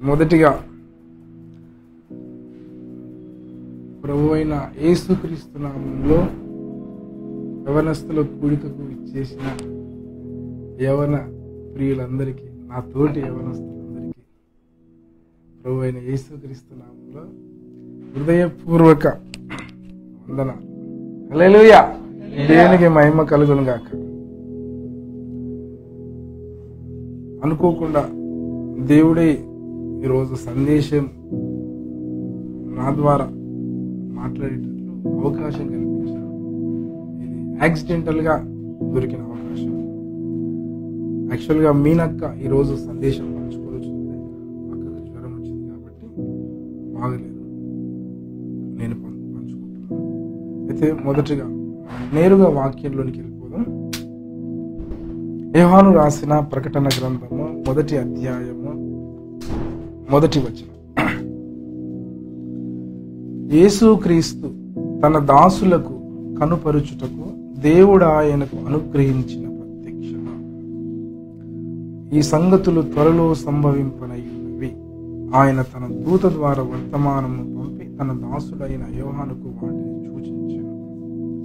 మొదటిగా ప్రభువైన యేసుక్రీస్తు నామములో యవనస్తుల కూడికకు ఇచ్చేసిన యవన ప్రియులందరికీ, నా తోటి యవనస్తులందరికీ ప్రభువైన యేసుక్రీస్తు నామములో హృదయపూర్వక వందనాలు. హల్లెలూయా. దేవునికి మహిమ కలుగును గాక. అనుకోకుండా దేవుడే ఈరోజు సందేశం నా ద్వారా మాట్లాడేటట్లు అవకాశం కల్పించాడు. ఇది యాక్సిడెంటల్గా దొరికిన అవకాశం. యాక్చువల్గా మీనక్క ఈరోజు సందేశం పంచుకోవచ్చుంది. అక్కకు జ్వరం వచ్చింది కాబట్టి బాగలేదు, నేను పంచుకుంటున్నాను. అయితే మొదటిగా నేరుగా వాక్యంలోనికి వెళ్ళిపోదాం. యోహాను రాసిన ప్రకటన గ్రంథము 1వ అధ్యాయము 1వ వచనం. యేసుక్రీస్తు తన దాసులకు కనుపరుచుటకు దేవుడు ఆయనకు అనుగ్రహించిన ప్రత్యక్షత. ఈ సంగతులు త్వరలో సంభవింపనయ్యున్నవి. ఆయన తన దూత ద్వారా వర్తమానము పంపి తన దాసుడైన యోహానుకు వాటిని సూచించాడు.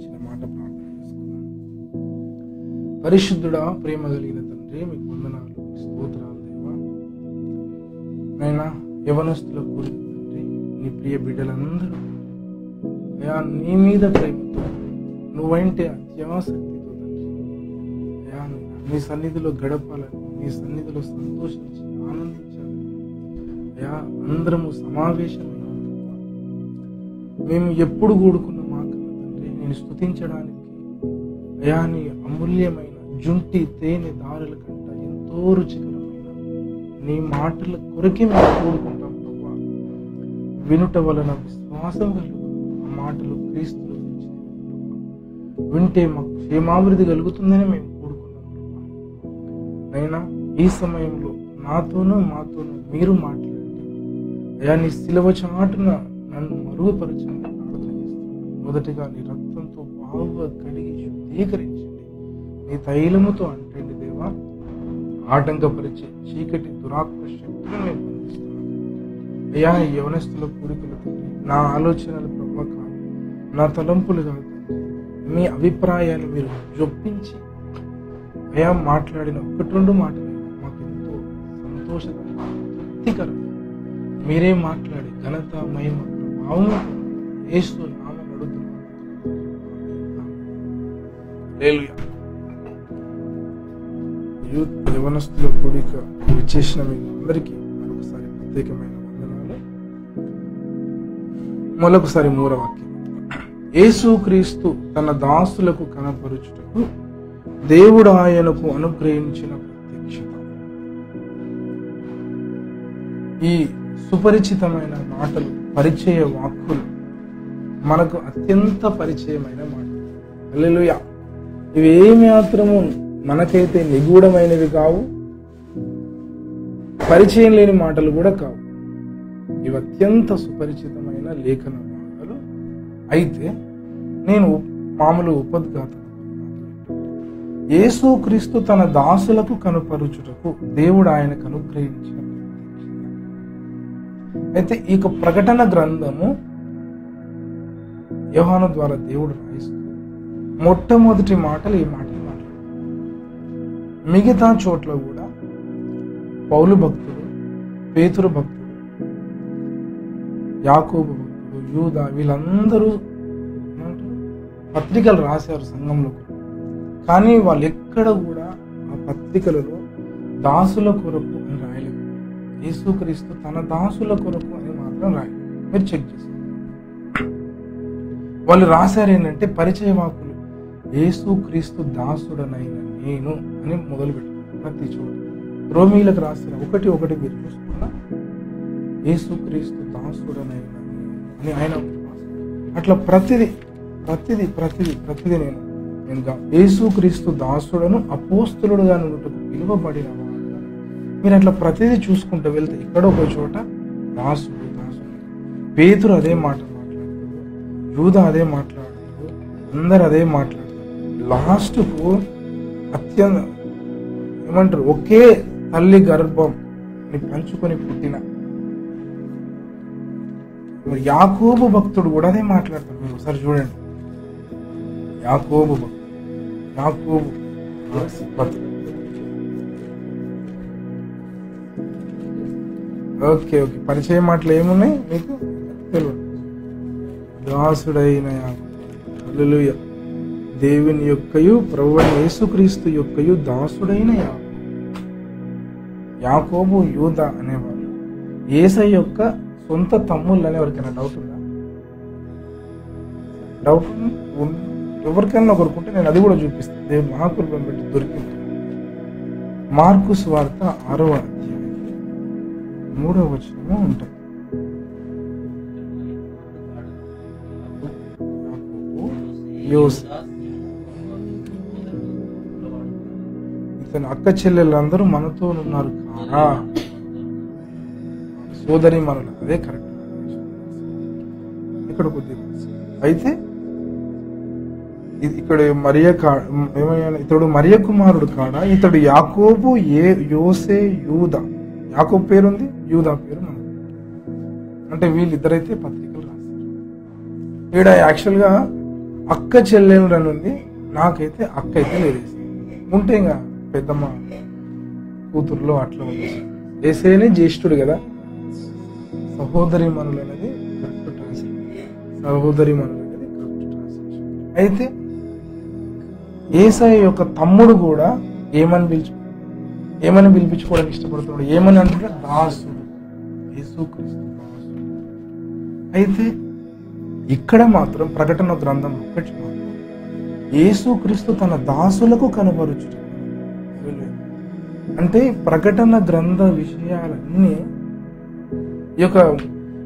చిన్న మాట ప్రార్థన చేసుకున్నాం. పరిశుద్ధుడా, ప్రేమ కలిగిన తండ్రి, మీకు వందనాలు, స్తోత్రాలు దేవా. నైనా యవనస్తుల కూడిన తండ్రి, నీ ప్రియ బిడ్డలందరూ అయా నీ మీద ప్రేమతో, నువ్వంటే అత్యాసక్తితో తండ్రి అయా నీ సన్నిధిలో గడపాలని, నీ సన్నిధిలో సంతోషించి ఆనందించాలని అయా అందరము సమావేశమైన మేము ఎప్పుడు కూడుకున్న మాకన్నా తండ్రి నేను స్తుతించడానికి అయా నీ అమూల్యమైన జుంటి తేనె దారుల కంట ఎంతో రుచికరమైన నీ మాటల కొరకే మేము కూడుకుంటాం ప్రభా. వినుట వలన విశ్వాసం కలుగు, ఆ మాటలు క్రీస్తుల గురించి వింటే మాకు క్షేమాభివృద్ధి కలుగుతుందని మేము కూడుకున్నాం ప్రభా. అయినా ఈ సమయంలో నాతోనూ మాతోనూ మీరు మాట్లాడండి అయా. నీ శిలువ చాటున నన్ను మరుగుపరచని ప్రార్థన చేస్తున్నాను. మొదటిగా నీ రక్తంతో బాగా కడిగి శుద్ధీకరించండి. నీ తైలముతో అంటండి దేవా. ఆటంకపరిచే చీకటి దురాత్మ శక్తులను మేము బంధిస్తున్నాం అయ్యా. ఈ యవనస్తుల కూడికలు తండ్రి నా ఆలోచనలు ప్రభావ కాదు, నా తలంపులు కాదు తండ్రి, మీ అభిప్రాయాలు మీరు జొప్పించి అయ్యా మాట్లాడిన 1-2 మాటలు మాకు ఎంతో సంతోషకరం, తృప్తికరం. మీరే మాట్లాడి ఘనత మహిమ ప్రభావము యేసు నామమున అడుగుతున్నాను. హల్లెలూయా. యవనస్తుల కూడిక విచ్చేసిన మీకు అందరికీ మరొకసారి ప్రత్యేకమైన వందనాలు. మరొకసారి 3వ వాక్యం. యేసుక్రీస్తు తన దాసులకు కనపరుచుటకు దేవుడు ఆయనకు అనుగ్రహించిన ప్రత్యక్షత. ఈ సుపరిచితమైన మాటలు, పరిచయ వాక్కులు మనకు అత్యంత పరిచయమైన మాటలు. హల్లెలూయా. ఇవి ఏమాత్రము మనకైతే నిగూఢమైనవి కావు, పరిచయం లేని మాటలు కూడా కావు. ఇవి అత్యంత సుపరిచితమైన లేఖన భాగాలు. అయితే నేను మామూలు ఉపద్ఘాతం, యేసుక్రీస్తు తన దాసులకు కనుపరుచుటకు దేవుడు ఆయనకు అనుగ్రహించిన ప్రత్యక్షత. అయితే ఈ ప్రకటన గ్రంథము యోహాను ద్వారా దేవుడు రాయిస్తూ మొట్టమొదటి మాటలు ఈ మాటలు మాట్లాడు. మిగతా చోట్ల కూడా పౌలు భక్తుడు, పేతురు భక్తుడు, యాకోబు భక్తుడు, యూదా వీళ్ళందరూ పత్రికలు రాశారు సంఘంలో. కానీ వాళ్ళు ఎక్కడ కూడా ఆ పత్రికలలో దాసుల కొరకు అని రాయలేదు. యేసుక్రీస్తు తన దాసుల కొరకు అని మాత్రం రాయలేదు. మీరు చెక్ చేస్తారు. వాళ్ళు రాశారు ఏంటంటే పరిచయ వాకులు, యేసుక్రీస్తు దాసుడనైన నేను అని మొదలుపెట్టారు. ప్రతి చోట రోమీలకు రాసిన 1:1 మీరు చూసుకున్నా యేసుక్రీస్తు దాసుడనైన అని ఆయన అట్లా ప్రతిదీ నేను యేసుక్రీస్తు దాసుడను అపోస్తలుడుగా నుండుటకు పిలువబడిన వాడు. మీరు అట్లా ప్రతిదీ చూసుకుంటూ వెళ్తే ఎక్కడో ఒక చోట దాసుడు. పేతురు అదే మాట మాట్లాడుతాడు, యూదా అదే మాట్లాడుతాడు, అందరు అదే మాట్లాడతారు. లాస్ట్కు ఏమంటారు, ఒకే తల్లి గర్భం పంచుకొని పుట్టిన మరి యాకోబు భక్తుడు కూడా అదే మాట్లాడతాడు. మీరు ఒకసారి చూడండి, యాకోబు భక్తుడు. ఓకే, పరిచయం మాటలు ఏమున్నాయి మీకు తెలియదు. దాసుడైన హల్లెలూయా, దేవుని యొక్కయు ప్రభువైన యేసుక్రీస్తు యొక్కయు దాసుడైన యాకోబు, యూదా అనేవాళ్ళు యేసయ్య యొక్క సొంత తమ్ముళ్ళు అని ఎవరికైనా డౌట్ ఉందా? డౌట్ ఎవరికైనా ఒకరుకుంటే నేను అది కూడా చూపిస్తాను. దేవుని మహాకృపను బట్టి దొరికింది. మార్కు సువార్త 6వ అధ్యాయం 3వ వచనము ఉంటుంది. ఇతని అక్క చెల్లెళ్ళందరూ మనతో ఉన్నారు కారా? సోదరి మనలు, అదే కరెక్ట్. ఇక్కడ కొద్దిగా అయితే ఇక్కడ ఇతడు మరియ కుమారుడు కాడా? ఇతడు యాకోబు, యోసే, యూదా. యాకోబు పేరుంది, యూదా పేరు మనకు. అంటే వీళ్ళిద్దరైతే పత్రికలు రాస్తారు. ఈడ యాక్చువల్గా అక్క చెల్లెలు అని ఉంది. నాకైతే అక్క అయితే లేదు. ఉంటే ఇంకా పెద్దమ్మ కూతురులో అట్లా ఉంది. ఏసేనే జ్యేష్ఠుడు కదా. సహోదరి మనులు అనేది కరెక్ట్ ట్రాన్స్లేషన్. సహోదరి మనులు అనేది కరెక్ట్ ట్రాన్స్లేషన్. అయితే యేసయ్య యొక్క తమ్ముడు కూడా ఏమని పిలిపించుకోవడానికి ఇష్టపడుతున్నాడు? ఏమని అంటే దాసుడు, యేసుక్రీస్తు దాసుడు. అయితే ఇక్కడ మాత్రం ప్రకటన గ్రంథం ఒకటి మాత్రం యేసుక్రీస్తు తన దాసులకు కనబరుచుట. అంటే ప్రకటన గ్రంథ విషయాలన్నీ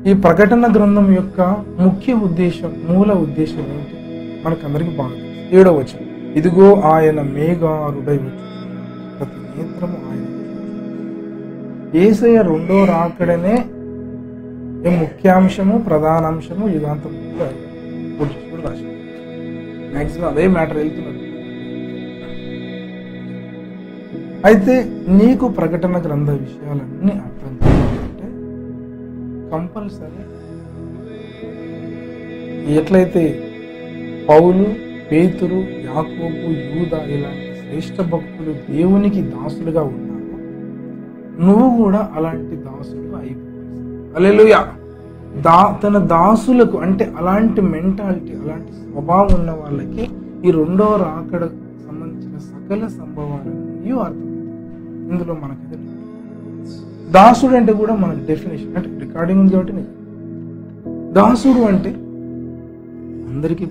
ఈ ప్రకటన గ్రంథం యొక్క ముఖ్య ఉద్దేశం, మూల ఉద్దేశం ఏంటి మనకందరికి బాగా 7వ వచనం. ఇదిగో ఆయన మేఘారుడై వచ్చు, ప్రతి నేత్రము ఆయన. యేసయ్య రెండో రాకడనే ముఖ్యాంశము, ప్రధానాంశము, యుగాంతం రాశారు. మ్యాక్సిమం అదే మ్యాటర్ వెళ్తున్నది. అయితే నీకు ప్రకటన గ్రంథ విషయాలన్నీ అర్థం కావాలంటే కంపల్సరీ ఎట్లయితే పౌలు, పేతురు, యాకోబు, యూదా ఇలాంటి శ్రేష్ఠ భక్తులు దేవునికి దాసులుగా ఉన్నారు, నువ్వు కూడా అలాంటి దాసులు అయిపోవాలి. హల్లెలూయా. తన దాసులకు అంటే అలాంటి మెంటాలిటీ, అలాంటి స్వభావం ఉన్న వాళ్ళకి ఈ రెండో రాకడ సంబంధించిన సకల సంభవాలన్నీ అర్థమైంది. ఇందులో మనకైతే దాసుడు అంటే కూడా మనకు డెఫినేషన్ అంటే రికార్డింగ్ ఉంది కాబట్టి దాసుడు అంటే అందరికీ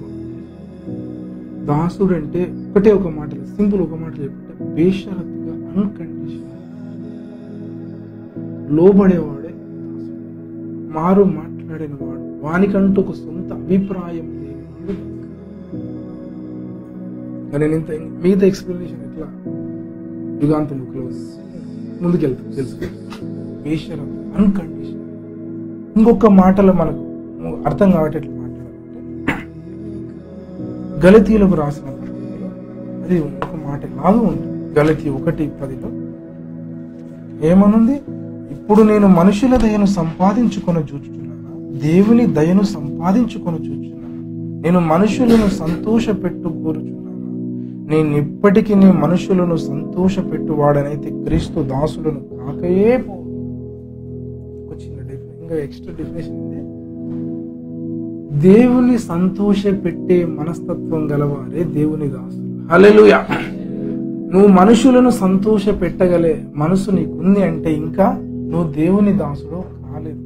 దాసుడు అంటే ఒకటే ఒక మాట, సింపుల్ ఒక మాట చెప్పుకుంటే బేషరతుగా అన్కండిషనల్ లోబడేవాడే దాసుడు. మారు మాట్లాడిన వాడు, వానికంటూ ఒక సొంత అభిప్రాయం లేనివాడు. నేను ఇంత మిగతా ఎక్స్ప్లెనేషన్ ఎట్లా యుగాంతం క్లోజ్ ముందుకెళ్తాం తెలుసు. బేషరతు అన్కండిషనల్. ఇంకొక మాటలో మనకు అర్థం కాబట్టి ఎట్లా మాట్లాడాలంటే గలతీయులకు రాసిన పత్రికలో అది ఒక మాట లాగా ఉంటుంది. గలతీ 1:10 ఏమనుంది? ఇప్పుడు నేను మనుషుల దయను సంపాదించుకొని చూచుచున్నాను, దేవుని దయను సంపాదించుకొని చూచుచున్నాను. నేను మనుషులను సంతోషపెట్టు కోరుచున్నాను. నేను ఇప్పటికీ నీ మనుషులను సంతోషపెట్టువాడనైతే క్రీస్తు దాసులను కాకయే పో. చిన్న ఇంకా ఎక్స్ట్రా డెఫినేషన్ ఉంది. దేవుని సంతోష పెట్టే మనస్తత్వం గలవారే దేవుని దాసులు. హల్లెలూయా. నువ్వు మనుషులను సంతోష పెట్టగలే మనసు నీకుంది అంటే ఇంకా నువ్వు దేవుని దాసుడు కాలేదు.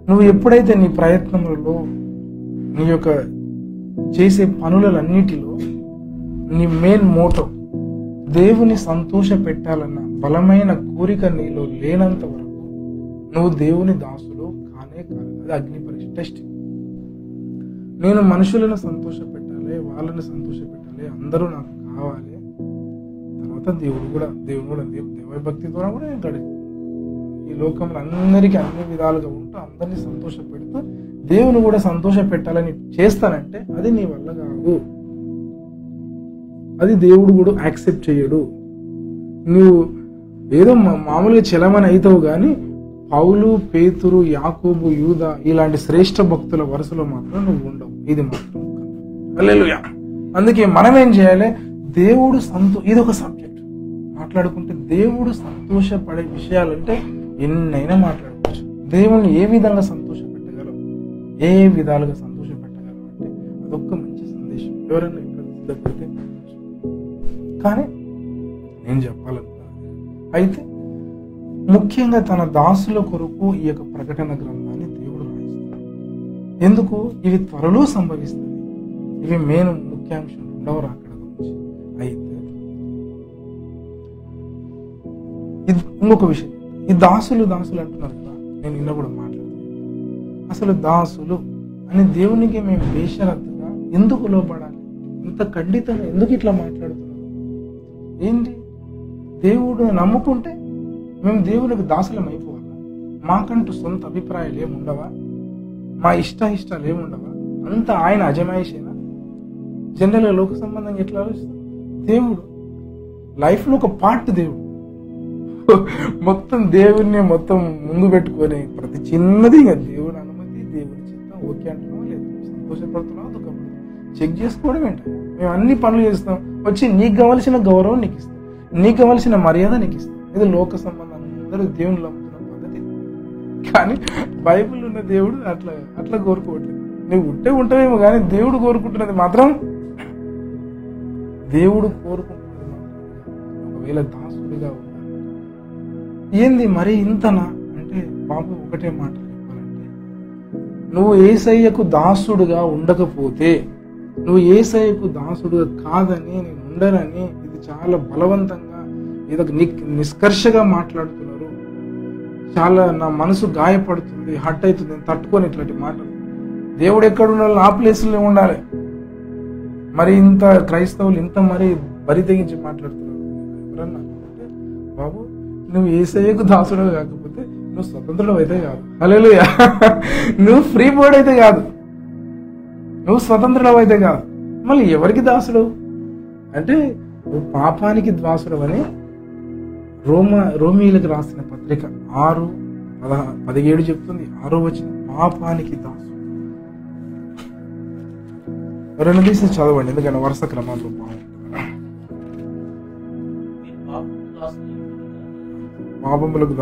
నువ్వు ఎప్పుడైతే నీ ప్రయత్నములలో, నీ యొక్క చేసే పనులన్నిటిలో నీ మెయిన్ మోటో దేవుని సంతోష పెట్టాలన్న బలమైన కోరిక నీలో లేనంత వరకు నువ్వు దేవుని దాసుడు కానే కాదు. అది అగ్ని పరీక్ష, టెస్ట్. నేను మనుషులను సంతోష పెట్టాలి, వాళ్ళని సంతోష పెట్టాలి, అందరూ నాకు కావాలి. తర్వాత దేవుడు కూడా దైవభక్తితో కూడా నేను గడిపి ఈ లోకంలో అందరికీ అన్ని విధాలుగా ఉంటూ అందరినీ సంతోష పెడుతూ దేవుని కూడా సంతోష పెట్టాలని చేస్తానంటే అది నీ వల్ల కాదు. అది దేవుడు కూడా యాక్సెప్ట్ చేయడు. నువ్వు ఏదో మామూలుగా చెలమని అవుతావు కానీ పౌలు, పేతురు, యాకోబు, యూద ఇలాంటి శ్రేష్ఠ భక్తుల వరుసలో మాత్రం నువ్వు ఉండవు. ఇది మాత్రం హల్లెలూయా. అందుకే మనం ఏం చేయాలి? దేవుడు ఇది ఒక సబ్జెక్ట్ మాట్లాడుకుంటే దేవుడు సంతోషపడే విషయాలంటే ఎన్నైనా మాట్లాడుకోవచ్చు. దేవుణ్ణి ఏ విధంగా సంతోషపెట్టగలం, ఏ విధాలుగా సంతోషపెట్టగలం అంటే అదొక్క మంచి సందేశం. ఎవరైనా ఇక్కడ సిద్ధపడితే కానీ నేను చెప్పాలనుకున్నాను. అయితే ముఖ్యంగా తన దాసుల కొరకు ఈ యొక్క ప్రకటన గ్రంథాన్ని దేవుడు రాయిస్తాడు. ఎందుకు? ఇవి త్వరలో సంభవిస్తుంది. ఇవి మెయిన్ ముఖ్యాంశం రెండవ రాకడ గురించి. అయితే ఇది ఇంకొక విషయం. ఈ దాసులు అంటున్నారు కదా, నేను నిన్న కూడా మాట్లాడుతున్నాను. అసలు దాసులు అని దేవునికి మేము బేషరత్తుగా ఎందుకు లోబడాలి? ఇంత ఖండితంగా ఎందుకు ఇట్లా మాట్లాడుతున్నాం? ఏంటి? దేవుడు నమ్ముకుంటే మేము దేవునికి దాసులం అయిపోవాలా? మాకంటూ సొంత అభిప్రాయాలు ఏముండవా? మా ఇష్టాలు ఏముండవా? అంతా ఆయన అజమాయిషేనా? జనరల్గా లోక సంబంధంగా ఎట్లా ఆలోచిస్తాం? దేవుడు లైఫ్లో ఒక పార్ట్. దేవుడు మొత్తం దేవుడిని మొత్తం ముందు పెట్టుకొని ప్రతి చిన్నది ఇంకా దేవుడు అనుమతి, దేవుడి చిత్తం ఓకే అంటున్నావా లేదు, సంతోషపడుతున్నావా దుఃఖపడుతున్నావా చెక్ చేసుకోవడం ఏంటో. మేము అన్ని పనులు చేస్తాం, వచ్చి నీకు కావలసిన గౌరవం నీకు ఇస్తాం, నీకు కావలసిన మర్యాద నీకు ఇస్తాం. ఇది లోక సంబంధం అందరూ దేవుని నమ్ముతున్న పద్ధతి. కానీ బైబిల్ ఉన్న దేవుడు అట్లా కోరుకోవట్లేదు. నువ్వు ఉంటావేమో కానీ దేవుడు కోరుకుంటున్నది మాత్రం ఒకవేళ దాసుడిగా ఉండాలి. ఏంది మరి ఇంతనా అంటే బాబు ఒకటే మాట చెప్పాలంటే, నువ్వు యేసయ్యకు దాసుడుగా ఉండకపోతే, నువ్వు యేసయ్యకు దాసుడుగా కాదని, నేను ఉండనని ఇది చాలా బలవంతంగా ఇదొక నిష్కర్షగా మాట్లాడుతున్నారు. చాలా నా మనసు గాయపడుతుంది, హట్ అవుతుంది, నేను తట్టుకొని ఇట్లాంటి మాటలు. దేవుడు ఎక్కడ ఉండాలి? ఆ ప్లేస్లో ఉండాలి. మరి ఇంత క్రైస్తవులు ఇంత మరి బరి తెగించి మాట్లాడుతున్నారు. ఎవరన్నా అంటే బాబు నువ్వు యేసయ్యకు దాసుడు కాకపోతే నువ్వు స్వతంత్రుడు అయితే కాదు. హల్లెలూయా. నువ్వు ఫ్రీ బర్డ్ అయితే కాదు, నువ్వు స్వతంత్రుడు అయితే కాదు. మళ్ళీ ఎవరికి దాసుడు అంటే నువ్వు పాపానికి దాసుడు అని రోమీయులకు రాసిన పత్రిక 6:17 చెప్తుంది. 6వ వచనం, పాపానికి దాసుడు. ఎవరైనా తీసి చదవండి, ఎందుకంటే వరుస క్రమాల్లో బాగుంటుంది. పాపములకు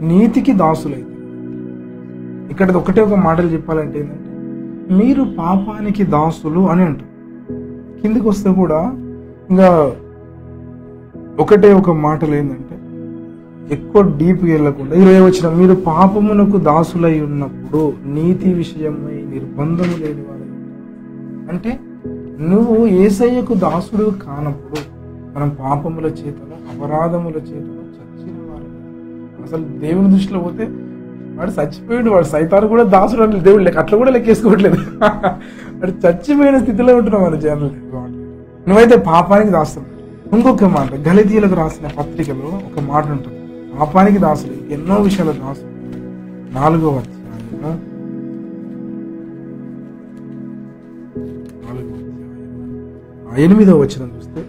నీతికి దాసులైతే, ఇక్కడ ఒకటే ఒక మాటలు చెప్పాలంటే ఏంటంటే మీరు పాపానికి దాసులు అని అంటారు. కిందికి వస్తే కూడా ఇంకా ఒకటే ఒక మాటలు ఏంటంటే ఎక్కువ డీప్గా వెళ్ళకుండా 20 వచ్చిన, మీరు పాపమునకు దాసులై ఉన్నప్పుడు నీతి విషయమై నిర్బంధము లేని వారు. అంటే నువ్వు యేసయ్యకు దాసుడు కానప్పుడు మనం పాపముల చేతను అపరాధముల చేతను చచ్చిన వారు. అసలు దేవుని దృష్టిలో పోతే వాడు చచ్చిపోయాడు, వాడు సైతాను కూడా దాసుడు అని దేవుడు లెక్క అట్లా కూడా లెక్కేసుకోవట్లేదు. వాడు చచ్చిపోయిన స్థితిలో ఉంటున్నావు మన జనాలు. నువ్వైతే పాపానికి దాస్తున్నావు. ఇంకొక మాట గలతీయులకు రాసిన పత్రికలో ఒక మాట ఉంటుంది, పాపానికి దాసులు ఎన్నో విషయాలు దాసులు. 4వ అధ్యాయం 8వ వచనం చూస్తే,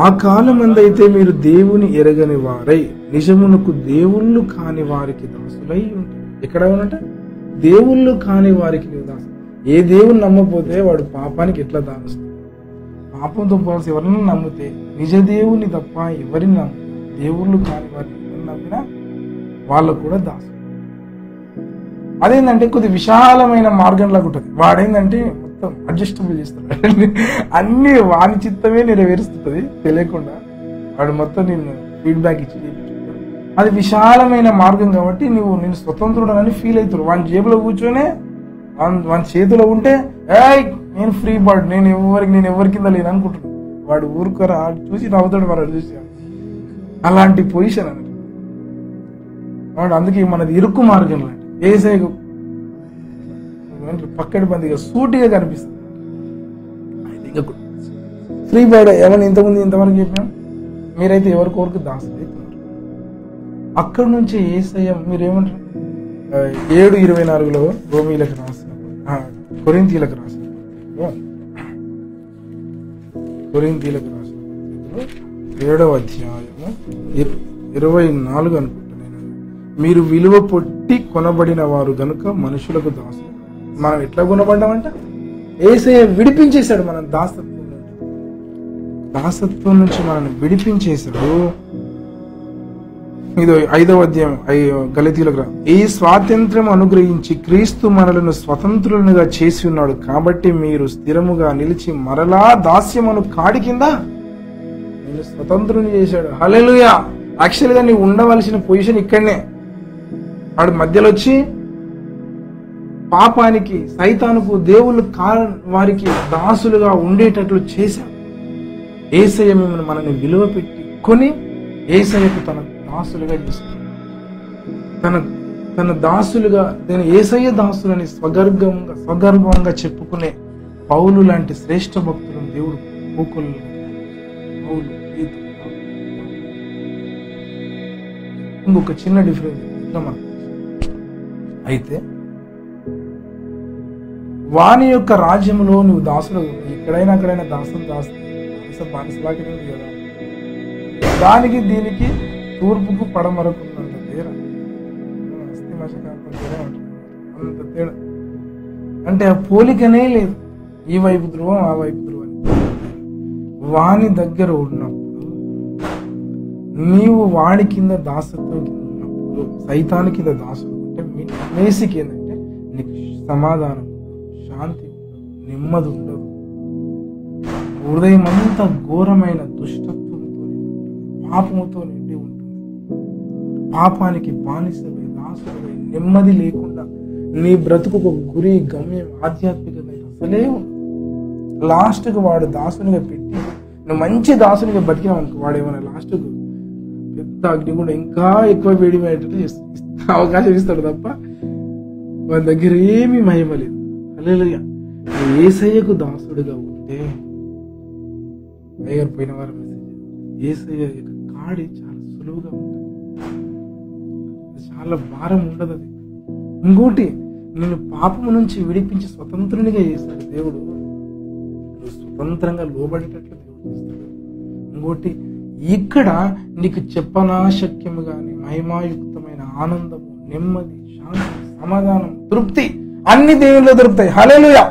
ఆ కాలమందైతే మీరు దేవుని ఎరగని వారై నిజమునకు దేవుళ్ళు కాని వారికి దాసులై ఉంటారు. ఎక్కడ ఉన్నట్ట దేవుళ్ళు కాని వారికి నువ్వు దాసు. ఏ దేవుని నమ్మపోతే వాడు పాపానికి ఎట్లా దానిస్తాడు? పాపంతో పోవాల్సి ఎవరిని నమ్మితే నిజ దేవుని తప్ప ఎవరిని నమ్ము, దేవుళ్ళు కాని వారిని ఎవరిని నమ్మినా వాళ్ళకు కూడా దాసు. అదేంటంటే కొద్ది విశాలమైన మార్గంలాగా ఉంటుంది. వాడేంటంటే మొత్తం అడ్జస్టబుల్ చేస్తాడు, అన్ని వాని చిత్తమే నెరవేరుస్తుంది తెలియకుండా. వాడు మొత్తం నేను ఫీడ్బ్యాక్ ఇచ్చి చేయించుకుంటాడు. అది విశాలమైన మార్గం కాబట్టి నేను స్వతంత్రుడని ఫీల్ అవుతారు. వాని జేబులో కూర్చొనే వాని చేతిలో ఉంటే నేను ఫ్రీ బర్డ్, నేను ఎవరి కింద లేను అనుకుంటున్నాను. వాడు ఊరుకోరా చూసి నవ్వుతాడు, వాడు చూసి. అలాంటి పొజిషన్ అన్నట్టు వాడు. అందుకే మనది ఇరుక్కు మార్గం లాంటి ఏసైకు పక్కడి బందిగా సూటిగా కనిపిస్తుంది. ఫ్రీ బర్డ్ ఏమన్నా ఇంతవరకు చెప్పినాం. మీరైతే ఎవరికొరకు దాసులు అవుతున్నారు. అక్కడి నుంచి ఏసయ్య మీరేమంటారు, 7:24 రోమీలకు రాసిన కొరింథీలకు రాసిన కొరింథీలకు రాసిన 7వ అధ్యాయము 24 అనుకుంటా నేను. మీరు విలువ పొట్టి కొనబడిన వారు గనుక మనుషులకు దాసులు. మనం ఎట్లా కొనబడ్డామంట? యేసయ్య విడిపించేశాడు మనం దాసత్వం నుంచి మనల్ని విడిపించేశాడు. ఇది 5వ అధ్యాయం గలతీయులకు ఈ స్వాతంత్ర్యం అనుగ్రహించి క్రీస్తు మనలను స్వతంత్రులుగా చేసి ఉన్నాడు. కాబట్టి మీరు స్థిరముగా నిలిచి మరలా దాస్యమును కాడి కింద నేను స్వతంత్రుని చేశాడు. హల్లెలూయా. యాక్చువల్గా నీవు ఉండవలసిన పొజిషన్ ఇక్కడనే. వాడు మధ్యలో వచ్చి పాపానికి సైతానుకు దేవుళ్ళు వారికి దాసులుగా ఉండేటట్లు చేశాడు. యేసయ్య మిమ్మల్ని మనల్ని విలువ పెట్టి కొని యేసయ్యకు తన దాసులుగా చేశాడు. తన దాసులుగా నేను యేసయ్య దాసులని స్వగర్వంగా చెప్పుకునే పౌలు లాంటి శ్రేష్ఠ భక్తులను దేవుడు పౌలు ఇంకొక చిన్న డిఫరెన్స్ ఇట్లా మనకు అయితే వాని యొక్క రాజ్యంలో నువ్వు దాసులు ఎక్కడైనా అక్కడైనా బానిసలాగే ఉంది కదా. దానికి దీనికి తూర్పుకు పడమరకుందంత తేడా, అంత తేడా. అంటే ఆ పోలికనే లేదు. ఈ వైపు ధ్రువం ఆ వైపు ధ్రువం. వాని దగ్గర ఉన్నప్పుడు నీవు వాడి కింద దాసత్వం కింద ఉన్నప్పుడు, సైతాన్ కింద దాసుడు అంటే బేసిక్ ఏంటంటే నీకు సమాధానం, శాంతి, నెమ్మది ఉండదు. హృదయం అంతా ఘోరమైన దుష్టత్వంతో పాపముతో నిండి ఉంటుంది. పాపానికి బానిసమై దాసుడై నెమ్మది లేకుండా నీ బ్రతుకు గురి గమ్యం ఆధ్యాత్మికత అసలే ఉండదు. లాస్ట్కు వాడు దాసునిగా పెట్టి నువ్వు మంచి దాసునిగా బతికినావు అనుకో, వాడు ఏమైనా లాస్ట్కు పెద్ద అగ్ని కూడా ఇంకా ఎక్కువ వేడిమయ్యేటట్టు అవకాశం ఇస్తాడు తప్ప వాడి దగ్గర ఏమీ మహిమ లేదు. హల్లెలూయా. యేసయ్యకు దాసుడుగా ఉంటే అయ్యారు పోయిన వారం మెసేజ్, యేసయ్య యొక్క కాడి చాలా సులువుగా ఉంటుంది, చాలా భారం ఉండదు అది. ఇంకోటి, నేను పాపము నుంచి విడిపించి స్వతంత్రునిగా చేస్తాడు దేవుడు. స్వతంత్రంగా లోబడేటట్లు దేవుడు చేస్తాడు. ఇంకోటి, ఇక్కడ నీకు చెప్పనాశక్యము గాని మహిమాయుక్తమైన ఆనందము, నెమ్మది, శాంతి, సమాధానం, తృప్తి అన్ని దేవుల్లో దొరుకుతాయి. హల్లెలూయా.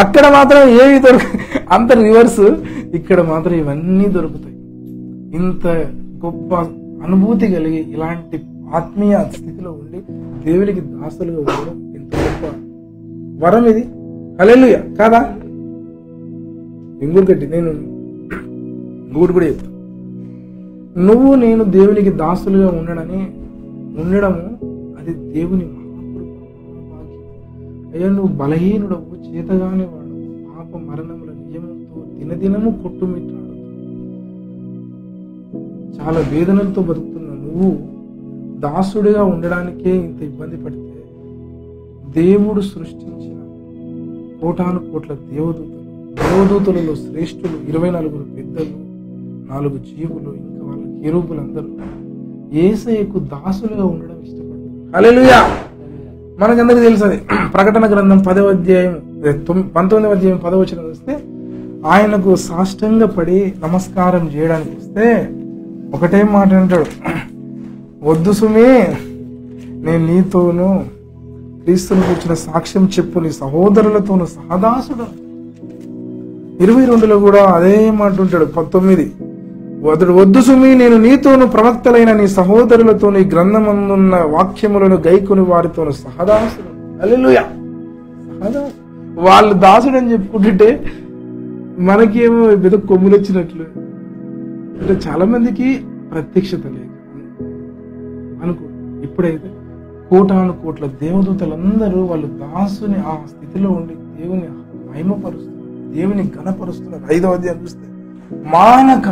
అక్కడ మాత్రం ఏవి దొరుకుతాయి, అంత రివర్స్. ఇక్కడ మాత్రం ఇవన్నీ దొరుకుతాయి. ఇంత గొప్ప అనుభూతి కలిగి ఇలాంటి ఆత్మీయ స్థితిలో ఉండి దేవునికి దాసులుగా ఉండడం ఎంత గొప్ప వరం ఇది. హల్లెలూయా కాదా? ఇంకొకటి నేను కూడా చెప్తాను. నువ్వు నేను దేవునికి దాసులుగా ఉండడము అది దేవుని మహాకృప, మహాభాగ్యం. అయ్యా, నువ్వు బలహీనుడవు, చేతగానే వాడు, పాప మరణముల నియమంతో దినదినము కొట్టుమిట్టాడు, చాలా వేదనలతో బతుకుతున్న నువ్వు దాసుడిగా ఉండడానికే ఇంత ఇబ్బంది పడితే, దేవుడు సృష్టించిన కోటాను కోట్ల దేవదూతలలో శ్రేష్ఠులు 24 పెద్దలు, 4 జీవులు, ఇంకా వాళ్ళ కెరూబులందరూ యేసయ్యకు దాసులుగా ఉండడం ఇష్టపడతారు. హల్లెలూయా. మనకందరికీ తెలుసు అది. ప్రకటన గ్రంథం 10వ అధ్యాయం 19వ అధ్యాయం 10వ వచనం వస్తే, ఆయనకు సాష్టంగా పడి నమస్కారం చేయడానికి వస్తే ఒకటే మాట అంటాడు, వద్దు సుమే, నేను నీతోనూ క్రీస్తుని కూర్చున్న సాక్ష్యం చెప్పు, నీ సహోదరులతోనూ సహదాసుడు. 22లో కూడా అదే మాట ఉంటాడు. 19 వద్దు సుమి, నేను నీతోను ప్రవక్తలైన నీ సహోదరులతోను ఈ గ్రంథమందున్న వాక్యములను గైకొని వారితోను సహదాసుడు. హల్లెలూయా. సహదాసు. వాళ్ళు దాసుడు అని చెప్పుకుంటుంటే మనకేమో పెద్ద కొమ్ములు వచ్చినట్లు. అంటే చాలా మందికి ప్రత్యక్షత లేదు అనుకో. ఇప్పుడైతే కోటాను కోట్ల దేవదూతలందరూ వాళ్ళు దాసుని ఆ స్థితిలో ఉండి దేవుని మహిమపరుస్తున్నారు, దేవుని ఘనపరుస్తున్నారు. 5వ అధ్యాయం చూస్తే మానక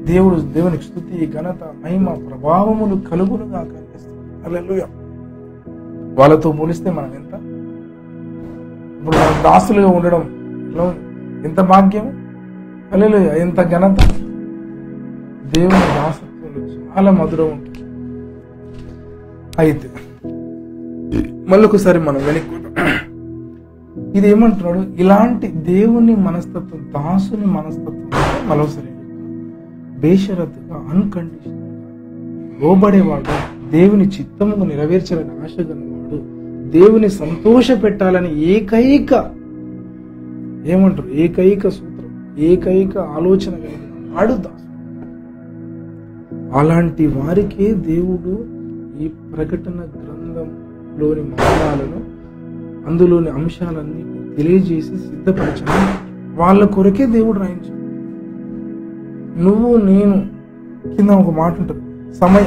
దేవునికి స్తుతి, ఘనత, మహిమ, ప్రభావములు కలుగునుగా కనిపిస్తుంది. హల్లెలూయా. వాళ్ళతో పోలిస్తే మనం ఎంత, ఇప్పుడు మనం దాసులుగా ఉండడం ఎంత భాగ్యం. హల్లెలూయా. ఎంత ఘనత. దేవుని దాసత్వంలో చాలా మధురం ఉంటుంది. అయితే మళ్ళొకసారి మనం వెనక్కి ఇది ఏమంటున్నాడు, ఇలాంటి దేవుని మనస్తత్వం, దాసుని మనస్తత్వం మరోసారి బేషరతుగా అన్కండిషనల్ లోబడేవాడు, దేవుని చిత్తమును నెరవేర్చాలని ఆశగలవాడు, దేవుని సంతోష పెట్టాలని ఏకైక సూత్రం, ఏకైక ఆలోచన కలిగిన వాడు దాసు. అలాంటి వారికే దేవుడు ఈ ప్రకటన గ్రంథంలోని మర్మాలను, అందులోని అంశాలన్నీ తెలియజేసి సిద్ధపరచడం వాళ్ళ కొరకే దేవుడు రాయించాడు. నువ్వు నేను కింద ఒక మాట ఉంటుంది,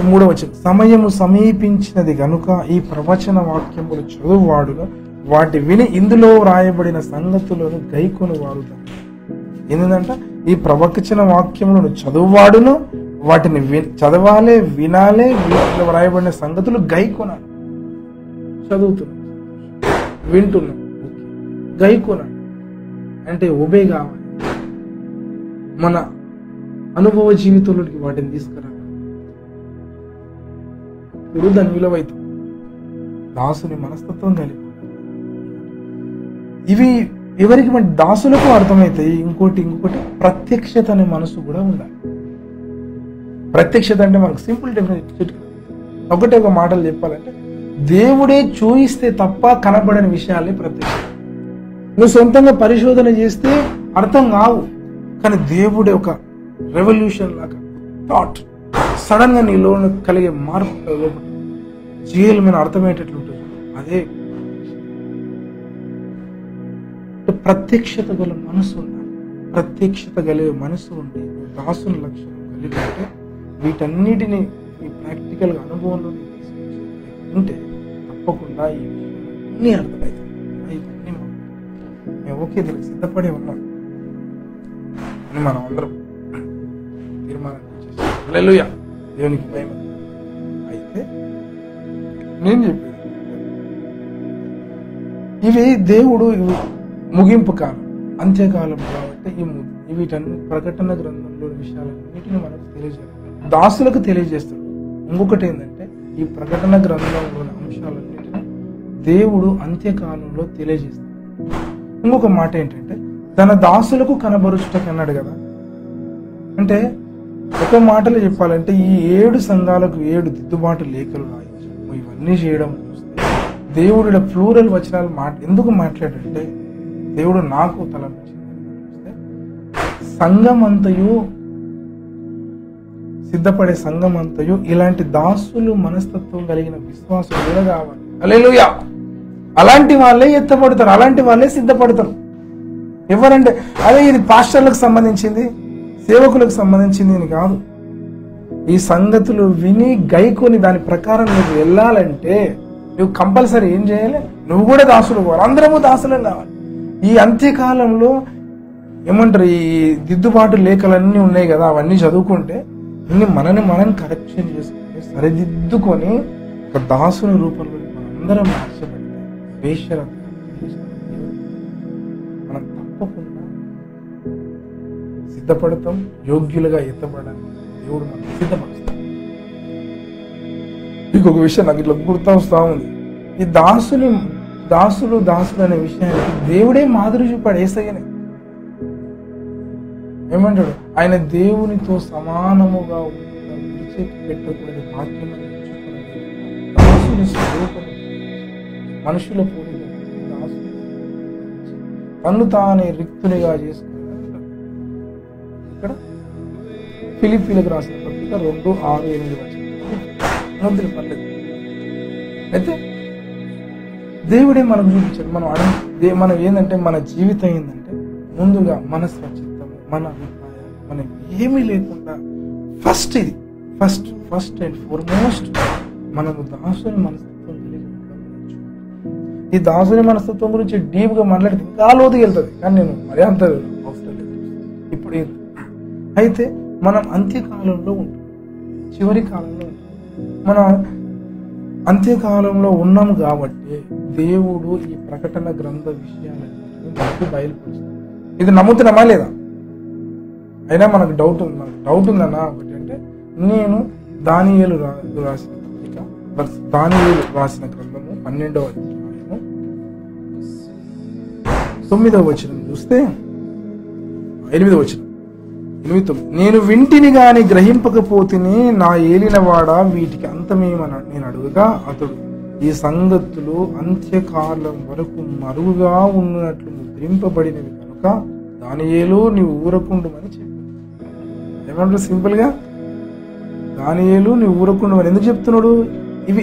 3వ వచనం, సమయము సమీపించినది గనుక ఈ ప్రవచన వాక్యములు చదువువాడును వాటి విని ఇందులో రాయబడిన సంగతులను గైకొని వారుతారు. ఏంటంట, ఈ ప్రవచన వాక్యములను చదువువాడును వాటిని చదవాలి, వినాలి, వీటిలో రాయబడిన సంగతులు గైకొనాలి. చదువుతున్నాం, వింటున్నాం, గైకొనాలి అంటే ఒబే కావాలి. మన అనుభవ జీవితంలోకి వాటిని తీసుకురావాలి. ఇప్పుడు దాని విలువైతే దాసుని మనస్తత్వం కలిగి ఇవి ఎవరికి మన దాసులకు అర్థమవుతాయి. ఇంకోటి ప్రత్యక్షత అనే మనసు కూడా ఉండాలి. ప్రత్యక్షత అంటే మనకు సింపుల్ డెఫినేషన్ ఒకటే ఒక మాటలు చెప్పాలంటే, దేవుడే చూయిస్తే తప్ప కనబడని విషయాలే ప్రత్యక్షత. నువ్వు సొంతంగా పరిశోధన చేస్తే అర్థం కావు, కానీ దేవుడే ఒక రెవల్యూషన్ లాగా థాట్ సడన్ గా నీలో కలిగే మార్పు జీవమైన అర్థమయ్యేటట్లు ఉంటుంది. అదే ప్రత్యక్షత గల మనసు ఉండాలి. ప్రత్యక్షత గల మనసు ఉండి దాసుని లక్షణం కలిగి ఉంటే వీటన్నిటిని ప్రాక్టికల్గా అనుభవంలో ఉంటే తప్పకుండా ఈ అన్నీ అర్థమవుతాయి. ఇవన్నీ మేము ఓకే దీనికి సిద్ధపడే ఉన్నాం అని మనం అందరం తీర్మానం చేసేస్తాం. హల్లెలూయా, దేవునికి భయం. అయితే నేను చెప్పేది ఇవి దేవుడు ముగింపు కాలం, అంత్యకాలం కాబట్టి వీటన్ని ప్రకటన గ్రంథంలోని విషయాలన్నిటిని మనకు తెలియజేయాలి, దాసులకు తెలియజేస్తాడు. ఇంకొకటి ఏంటంటే, ఈ ప్రకటన గ్రంథంలోని అంశాలన్నిటిని దేవుడు అంత్యకాలంలో తెలియజేస్తాడు. ఇంకొక మాట ఏంటంటే, తన దాసులకు కనబరుచుటకు అన్నాడు కదా. అంటే ఒక మాటలో చెప్పాలంటే, ఈ 7 సంఘాలకు 7 దిద్దుబాటు లేఖలు రాయించడం, ఇవన్నీ చేయడం చూస్తే దేవుడు ప్లూరల్ వచనాలు ఎందుకు మాట్లాడంటే, దేవుడు నాకు తలంపించింది. సంఘమంతయు, సిద్ధపడే సంఘమంతయు ఇలాంటి దాసులు మనస్తత్వం కలిగిన విశ్వాసులు కావాలి. హల్లెలూయా, అలాంటి వాళ్ళే ఎత్తపడతారు, అలాంటి వాళ్ళే సిద్ధపడతారు. ఎవరంటే అదే ఇది పాస్టర్లకు సంబంధించింది, సేవకులకు సంబంధించింది అని కాదు. ఈ సంగతులు విని గైకొని దాని ప్రకారం నువ్వు వెళ్ళాలంటే నువ్వు కంపల్సరీ ఏం చేయాలి, నువ్వు కూడా దాసులు కావాలి. అందరము దాసులే కావాలి. ఈ అంత్యకాలంలో ఏమంటారు, ఈ దిద్దుబాటు లేఖలన్నీ ఉన్నాయి కదా, అవన్నీ చదువుకుంటే అన్ని మనని కరెక్షన్ చేసుకుని సరిదిద్దుకొని ఒక దాసుని రూపంలో మనందరం మార్చబడితే వేశ్యరత మనం తప్పకుండా సిద్ధపడతాం. యోగ్యులుగా ఎత్తపడడానికి దేవుడు మనం సిద్ధపరుస్తాం. ఇంకొక విషయం నాకు ఇట్లా గుర్తు వస్తా ఉంది. ఈ దాసులు అనే విషయానికి దేవుడే మాదిరి చూపాడు. యేసయ్యనే ఏమంటాడు, ఆయన దేవునితో సమానముగా విడిచిపెట్టకూడని వాక్యం దాసుని స్వరూపం, మనుషుల పోలి దాసుని తను తానే రిక్తునిగా చేసుకున్నాడు. ఇక్కడ ఫిలిప్పీలకు రాసిన పత్రిక 2:6-8 పర్లేదు. అయితే దేవుడే మనకు చూపించాడు. మనం ఏంటంటే, మన జీవితం ఏంటంటే, ముందుగా మన స్వచ్ఛతము, మన అభిప్రాయాలు, మనం ఏమీ లేకుండా ఫస్ట్ అండ్ ఫార్మోస్ట్ మనము దాసుని మనస్తత్వం కలిగి ఉండడం. ఈ దాసుని మనస్తత్వం గురించి డీప్ గా మాట్లాడితే ఇంకా లోతుకి వెళ్తుంది, కానీ నేను మరీ అంత అవసరం లేదు ఇప్పుడు. అయితే మనం అంత్యకాలంలో ఉంటాం, చివరి కాలంలో ఉంటాం. మనం అంత్యకాలంలో ఉన్నాము కాబట్టి దేవుడు ఈ ప్రకటన గ్రంథ విషయాలన్నింటినీ మనకు బయలుపరుస్తాడు. ఇది నమ్ముతున్నామా లేదా? అయినా మనకు డౌట్ ఉందన్నా ఒకటి అంటే, నేను దానియేలు రాసిన పత్రిక, దానియేలు రాసిన గ్రంథము 12వ అధ్యాయము 9వ వచనం చూస్తే 8వ వచనం 8, నేను వింటిని గాని గ్రహింపకపోతేనే నా ఏలినవాడ వీటికి అంతమేమని నేను అడుగుగా అతడు ఈ సంగతులు అంత్యకాలం వరకు మరుగుగా ఉన్నట్లు ముద్రింపబడినవి కనుక దానియేలు నీవు ఊరకుండుమని చెప్పాడు. ఏమంటారు సింపుల్ గా, దానియేలు నీవు ఊరకుండుమని ఎందుకు చెప్తున్నాడు? ఇవి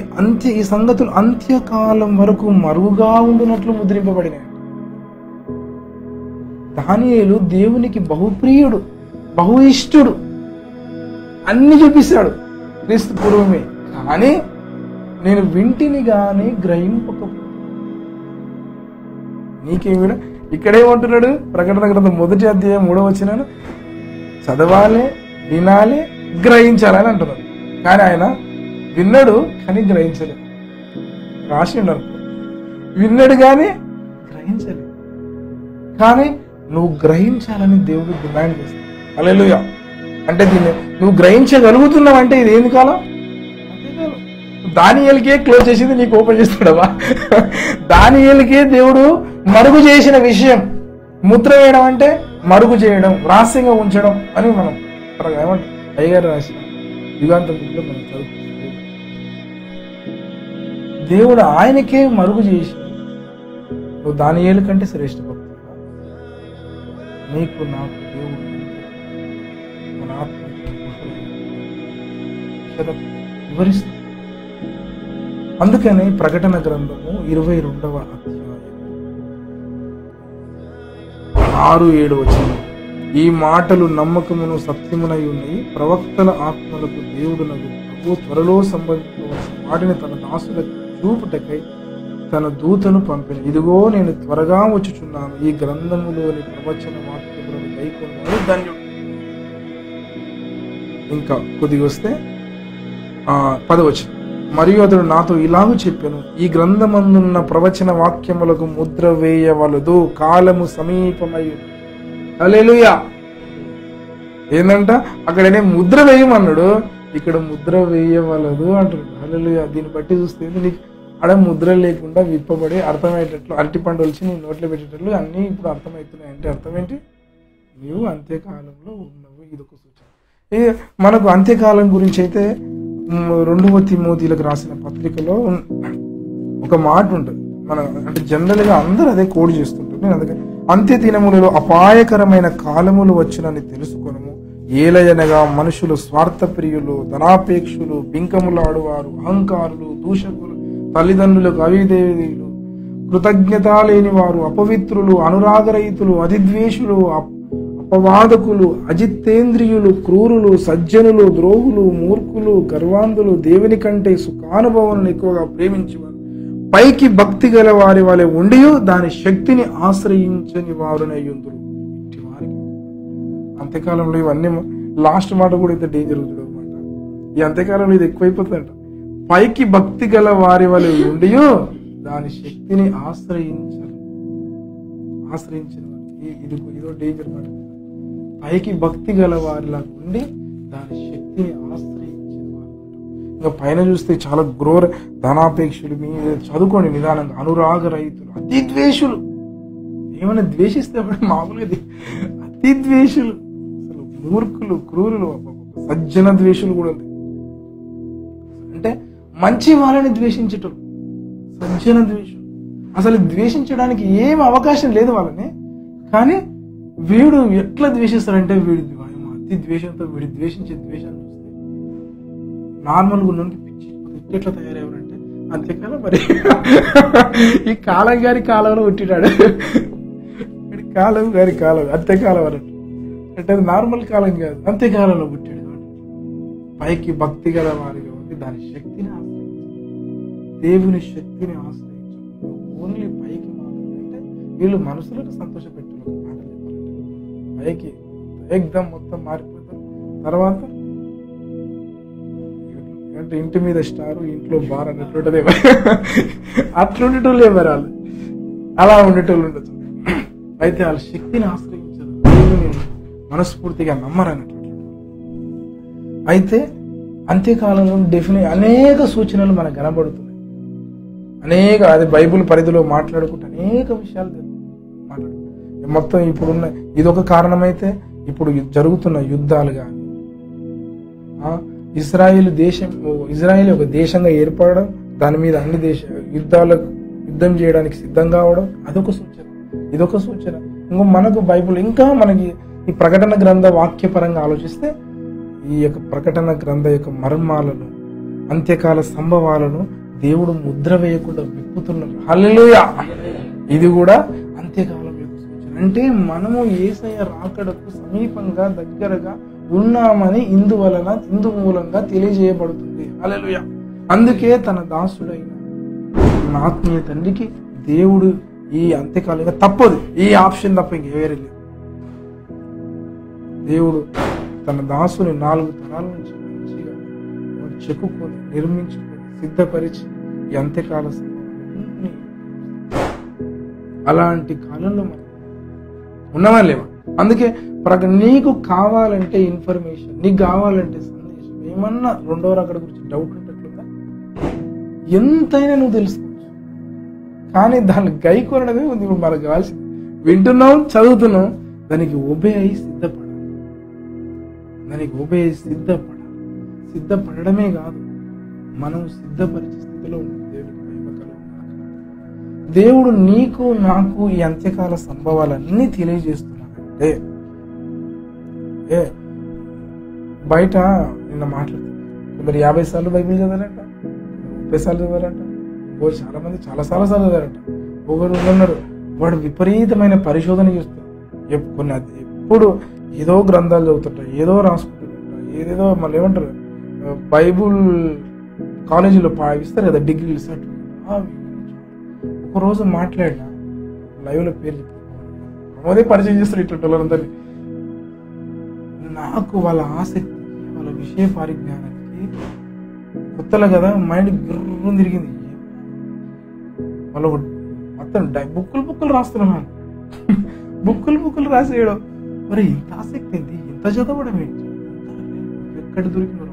ఈ సంగతులు అంత్యకాలం వరకు మరుగుగా ఉండునట్లు ముద్రింపబడినాయి. దానియేలు దేవునికి బహుప్రియుడు, బహు ఇష్టుడు, అన్ని చూపిస్తాడు క్రీస్తు పూర్వమే. కానీ నేను వింటిని గాని గ్రహింపకపోతే నీకేమిడ ఇక్కడేమంటున్నాడు? ప్రకటన గ్రంథం 1వ అధ్యాయం 3వ వచనం చదవాలి, వినాలి, గ్రహించాలని అంటున్నాడు. కానీ ఆయన విన్నాడు కానీ గ్రహించలేదు. రాసిండు అనుకో, విన్నాడు కానీ గ్రహించలేదు. కానీ నువ్వు గ్రహించాలని దేవుడు డిమాండ్ చేస్తాడు. హల్లెలూయా. అంటే దీన్ని నువ్వు గ్రహించగలుగుతున్నావు అంటే ఇది ఏంది కాలం? దానియేలుకే క్లోజ్ చేసింది నీకు ఓపెన్ చేస్తాడవా? దానియేలుకే దేవుడు మరుగు చేసిన విషయం, ముద్ర వేయడం అంటే మరుగు చేయడం, రహస్యంగా ఉంచడం అని మనం ఏమంటాం అయ్యగారు రాసిన యుగాంతంలో మనం చదువుకుంటాం. దేవుడు ఆయనకే మరుగు చేసి నువ్వు దానియేలు కంటే శ్రేష్ఠ భక్తుడు నీకు నాకు దేవుడు మన ఆత్మ వివరిస్తాడు. అందుకని ప్రకటన గ్రంథము 22వ అధ్యాయం 6-7 వచనం, ఈ మాటలు నమ్మకమును సత్యమునై ఉన్నాయి. ప్రవక్తల ఆత్మలకు దేవుడు ప్రభు త్వరలో సంభవించవలసిన వాటిని తన దాసులకు చూపుటకై తన దూతను పంపిన. ఇదిగో నేను త్వరగా వచ్చుచున్నాను. ఈ గ్రంథములోని ప్రవచన వాక్యములను గైకొన్నవాడు ధన్యుడు. ఇంకా కొద్దిగా వస్తే 10వ వచనం, మరియు అతడు నాతో ఇలాగూ చెప్పాను, ఈ గ్రంథమందున్న ప్రవచన వాక్యములకు ముద్ర వేయవలదు, కాలము సమీపమై. హల్లెలూయా. ఏందంట అక్కడనే ముద్ర వేయమన్నాడు, ఇక్కడ ముద్ర వేయవలదు అంటాడు. హల్లెలూయా. దీన్ని బట్టి చూస్తే నీకు ఆడ ముద్ర లేకుండా విప్పబడి అర్థమయ్యేటట్లు అరటి పండు వచ్చి నీ నోట్లో పెట్టేటట్లు అన్నీ ఇప్పుడు అర్థమవుతున్నాయి. అంటే అర్థం ఏంటి? నీవు అంత్యకాలంలో ఉన్నావు. ఇదొక సూచన. మనకు అంత్యకాలం గురించి అయితే 2వ తిమోతిలకు రాసిన పత్రికలో ఒక మాట ఉంటుంది. మన అంటే జనరల్గా అందరూ అదే కోడ్ చేస్తుంటారు. నేను అందుకని అంత్య దినములలో అపాయకరమైన కాలములు వచ్చునని తెలుసుకొనము. ఏలయనగా మనుషులు స్వార్థప్రియులు, ధనాపేక్షులు, బింకములాడువారు, అహంకారులు, దూషకులు, తల్లిదండ్రులకు అవిధేయులు, కృతజ్ఞత లేని వారు, అపవిత్రులు, అనురాగరహితులు, అధిద్వేషులు, అపవాదకులు, అజితేంద్రియులు, క్రూరులు, సజ్జనులు, ద్రోహులు, మూర్ఖులు, గర్వాంధులు, దేవుని కంటే సుఖానుభవాలను ఎక్కువగా ప్రేమించేవారు, పైకి భక్తి గల వారి వలె ఉండి దాని శక్తిని ఆశ్రయించని వారునయ్యుందురు. ఇట్టి వారికి అంత్యకాలంలో ఇవన్నీ లాస్ట్ మాట కూడా అయితే డేంజర్ అవుతుంది అనమాట. ఈ అంత్యకాలంలో ఇది ఎక్కువైపోతుందంట. పైకి భక్తి గల వారి వలె ఉండి దాని శక్తిని ఆశ్రయించిన ఇదో డేంజర్ మాట. పైకి భక్తి గల వారిలా ఉండి దాని శక్తిని ఆశ్రయించిన వారు. ఇంకా పైన చూస్తే చాలా గ్రోర ధనాపేక్షులు, మీ చదువుకోండి నిదానంగా, అనురాగ రైతులు, అతి ద్వేషులు. ఏమైనా ద్వేషిస్తే మామూలుగా అతి ద్వేషులు, అసలు మూర్ఖులు, క్రూరులు, సజ్జన ద్వేషులు కూడా ఉంది. అంటే మంచి వాళ్ళని ద్వేషించటం సజ్జన ద్వేషులు. అసలు ద్వేషించడానికి ఏం అవకాశం లేదు వాళ్ళని. కానీ వీడు ఎట్లా ద్వేషిస్తాడంటే వీడి అతి ద్వేషంతో వీడి ద్వేషించే ద్వేషాన్ని చూస్తే నార్మల్గా ఉన్నోనికి పిచ్చి ఎట్లా తయారయ్యారంటే అంతేకాలం మరి ఈ కాలం గారి కాలంలో పుట్టినాడు. కాలం గారి కాలం అంత్యకాలం అన్నట్టు. అంటే అది నార్మల్ కాలం కాదు, అంత్యకాలంలో పుట్టాడు. పైకి భక్తి గల వారిగా ఉంది దాని శక్తిని దేవుని శక్తిని ఆశ్రయించు. ఓన్లీ పైకి మాత్రమే. అంటే వీళ్ళు మనసులకు సంతోషపెట్టారు. ఒక మాట చెప్పాలంటే పైకి ఏకదం మొత్తం మారిపోతారు. తర్వాత అంటే ఇంటి మీద స్టారు ఇంట్లో బార్ అన్నట్లుంటది. అట్లుండేటోళ్ళు ఎవరు వాళ్ళు, అలా ఉండేటోళ్ళు ఉండొచ్చు. అయితే వాళ్ళ శక్తిని ఆశ్రయించరు, దేవుని మనస్ఫూర్తిగా నమ్మరన్నట్లు. అయితే అంత్యకాలంలో అనేక సూచనలు మనకు కనబడుతున్నాయి. అది బైబిల్ పరిధిలో మాట్లాడుకుంటే అనేక విషయాలు మాట్లాడు. మొత్తం ఇప్పుడున్న ఇదొక కారణమైతే ఇప్పుడు జరుగుతున్న యుద్ధాలు కానీ, ఇజ్రాయిల్ ఒక దేశంగా ఏర్పడడం, దాని మీద అన్ని యుద్ధం చేయడానికి సిద్ధం కావడం, అదొక సూచన. ఇదొక సూచన. ఇంకో మనకు బైబిల్ ఇంకా మనకి ఈ ప్రకటన గ్రంథ వాక్యపరంగా ఆలోచిస్తే ఈ యొక్క ప్రకటన గ్రంథ యొక్క మర్మాలను, అంత్యకాల సంభవాలను దేవుడు ముద్ర వేయకుండా విప్పుతున్నారు. హల్లెలూయా! ఇది కూడా అంత్యకాలం యొక్క సూచన. అంటే మనము యేసయ్య రాకడకు సమీపంగా దగ్గరగా ఉన్నామని ఇందు మూలంగా తెలియజేయబడుతుంది. హల్లెలూయా! అందుకే తన దాసుడైన మన ఆత్మీయ తండ్రికి దేవుడు ఈ అంత్యకాలంగా తప్పదు, ఈ ఆప్షన్ తప్ప ఇంక వేరే లేదు. దేవుడు తన దాసుని 4 తరాల నుంచి మంచిగా చెక్కుకొని నిర్మించుకొని సిద్ధపరిచి ఈ అంత్యకాల సంభవాలన్నీ అలాంటి కాలంలో మనం ఉన్నవా లేవా? అందుకే నీకు కావాలంటే ఇన్ఫర్మేషన్, నీకు కావాలంటే సందేశం, ఏమన్నా రెండో అక్కడ గురించి డౌట్ ఉంటట్లుందా? ఎంతైనా నువ్వు తెలుసుకోవచ్చు. కానీ దాన్ని గైకొనడమే ఉంది ఇప్పుడు మనకు కావాల్సింది. వింటున్నాం, చదువుతున్నాం, దానికి ఒబే అయి సిద్ధపడాలి. సిద్ధపడమే కాదు, మనం సిద్ధపరిచే స్థితిలో ఉంది. దేవుడు నీకు నాకు ఈ అంత్యకాల సంభవాలన్నీ తెలియజేస్తున్నాడంటే బయట నిన్న మాట్లాడుతుంది. కొందరు 50 సార్లు బైబిల్ చదవాలంట, 30 సార్లు చదవాలంట, చాలా మంది చాలా సార్లు చదవాలంట. ఒకరు ఉన్నారు వాడు విపరీతమైన పరిశోధన చేస్తారు. ఎప్పుడు ఏదో గ్రంథాలు చదువుతుంటారు, ఏదో రాసుకుంటుంటారు, ఏదేదో మళ్ళీ ఏమంటారు బైబుల్ కాలేజీలో ఇస్తారు కదా డిగ్రీలు సర్టిఫికేట్. ఒకరోజు మాట్లాడినా లైవ్లో పేరు చెప్తాను, అదే పరిచయం చేస్తారు ఇట్లా వాళ్ళందరినీ. నాకు వాళ్ళ ఆసక్తి, వాళ్ళ విషయ పరిజ్ఞానానికి కొత్తలో కదా మైండ్ గిర్రం తిరిగింది. వాళ్ళు మొత్తం బుక్కులు రాస్తున్నాను, బుక్కులు రాసేయడం. మరి ఇంత ఆసక్తి ఏంటి, ఇంత చదవడం ఏంటి, ఎక్కడ దొరికినారు?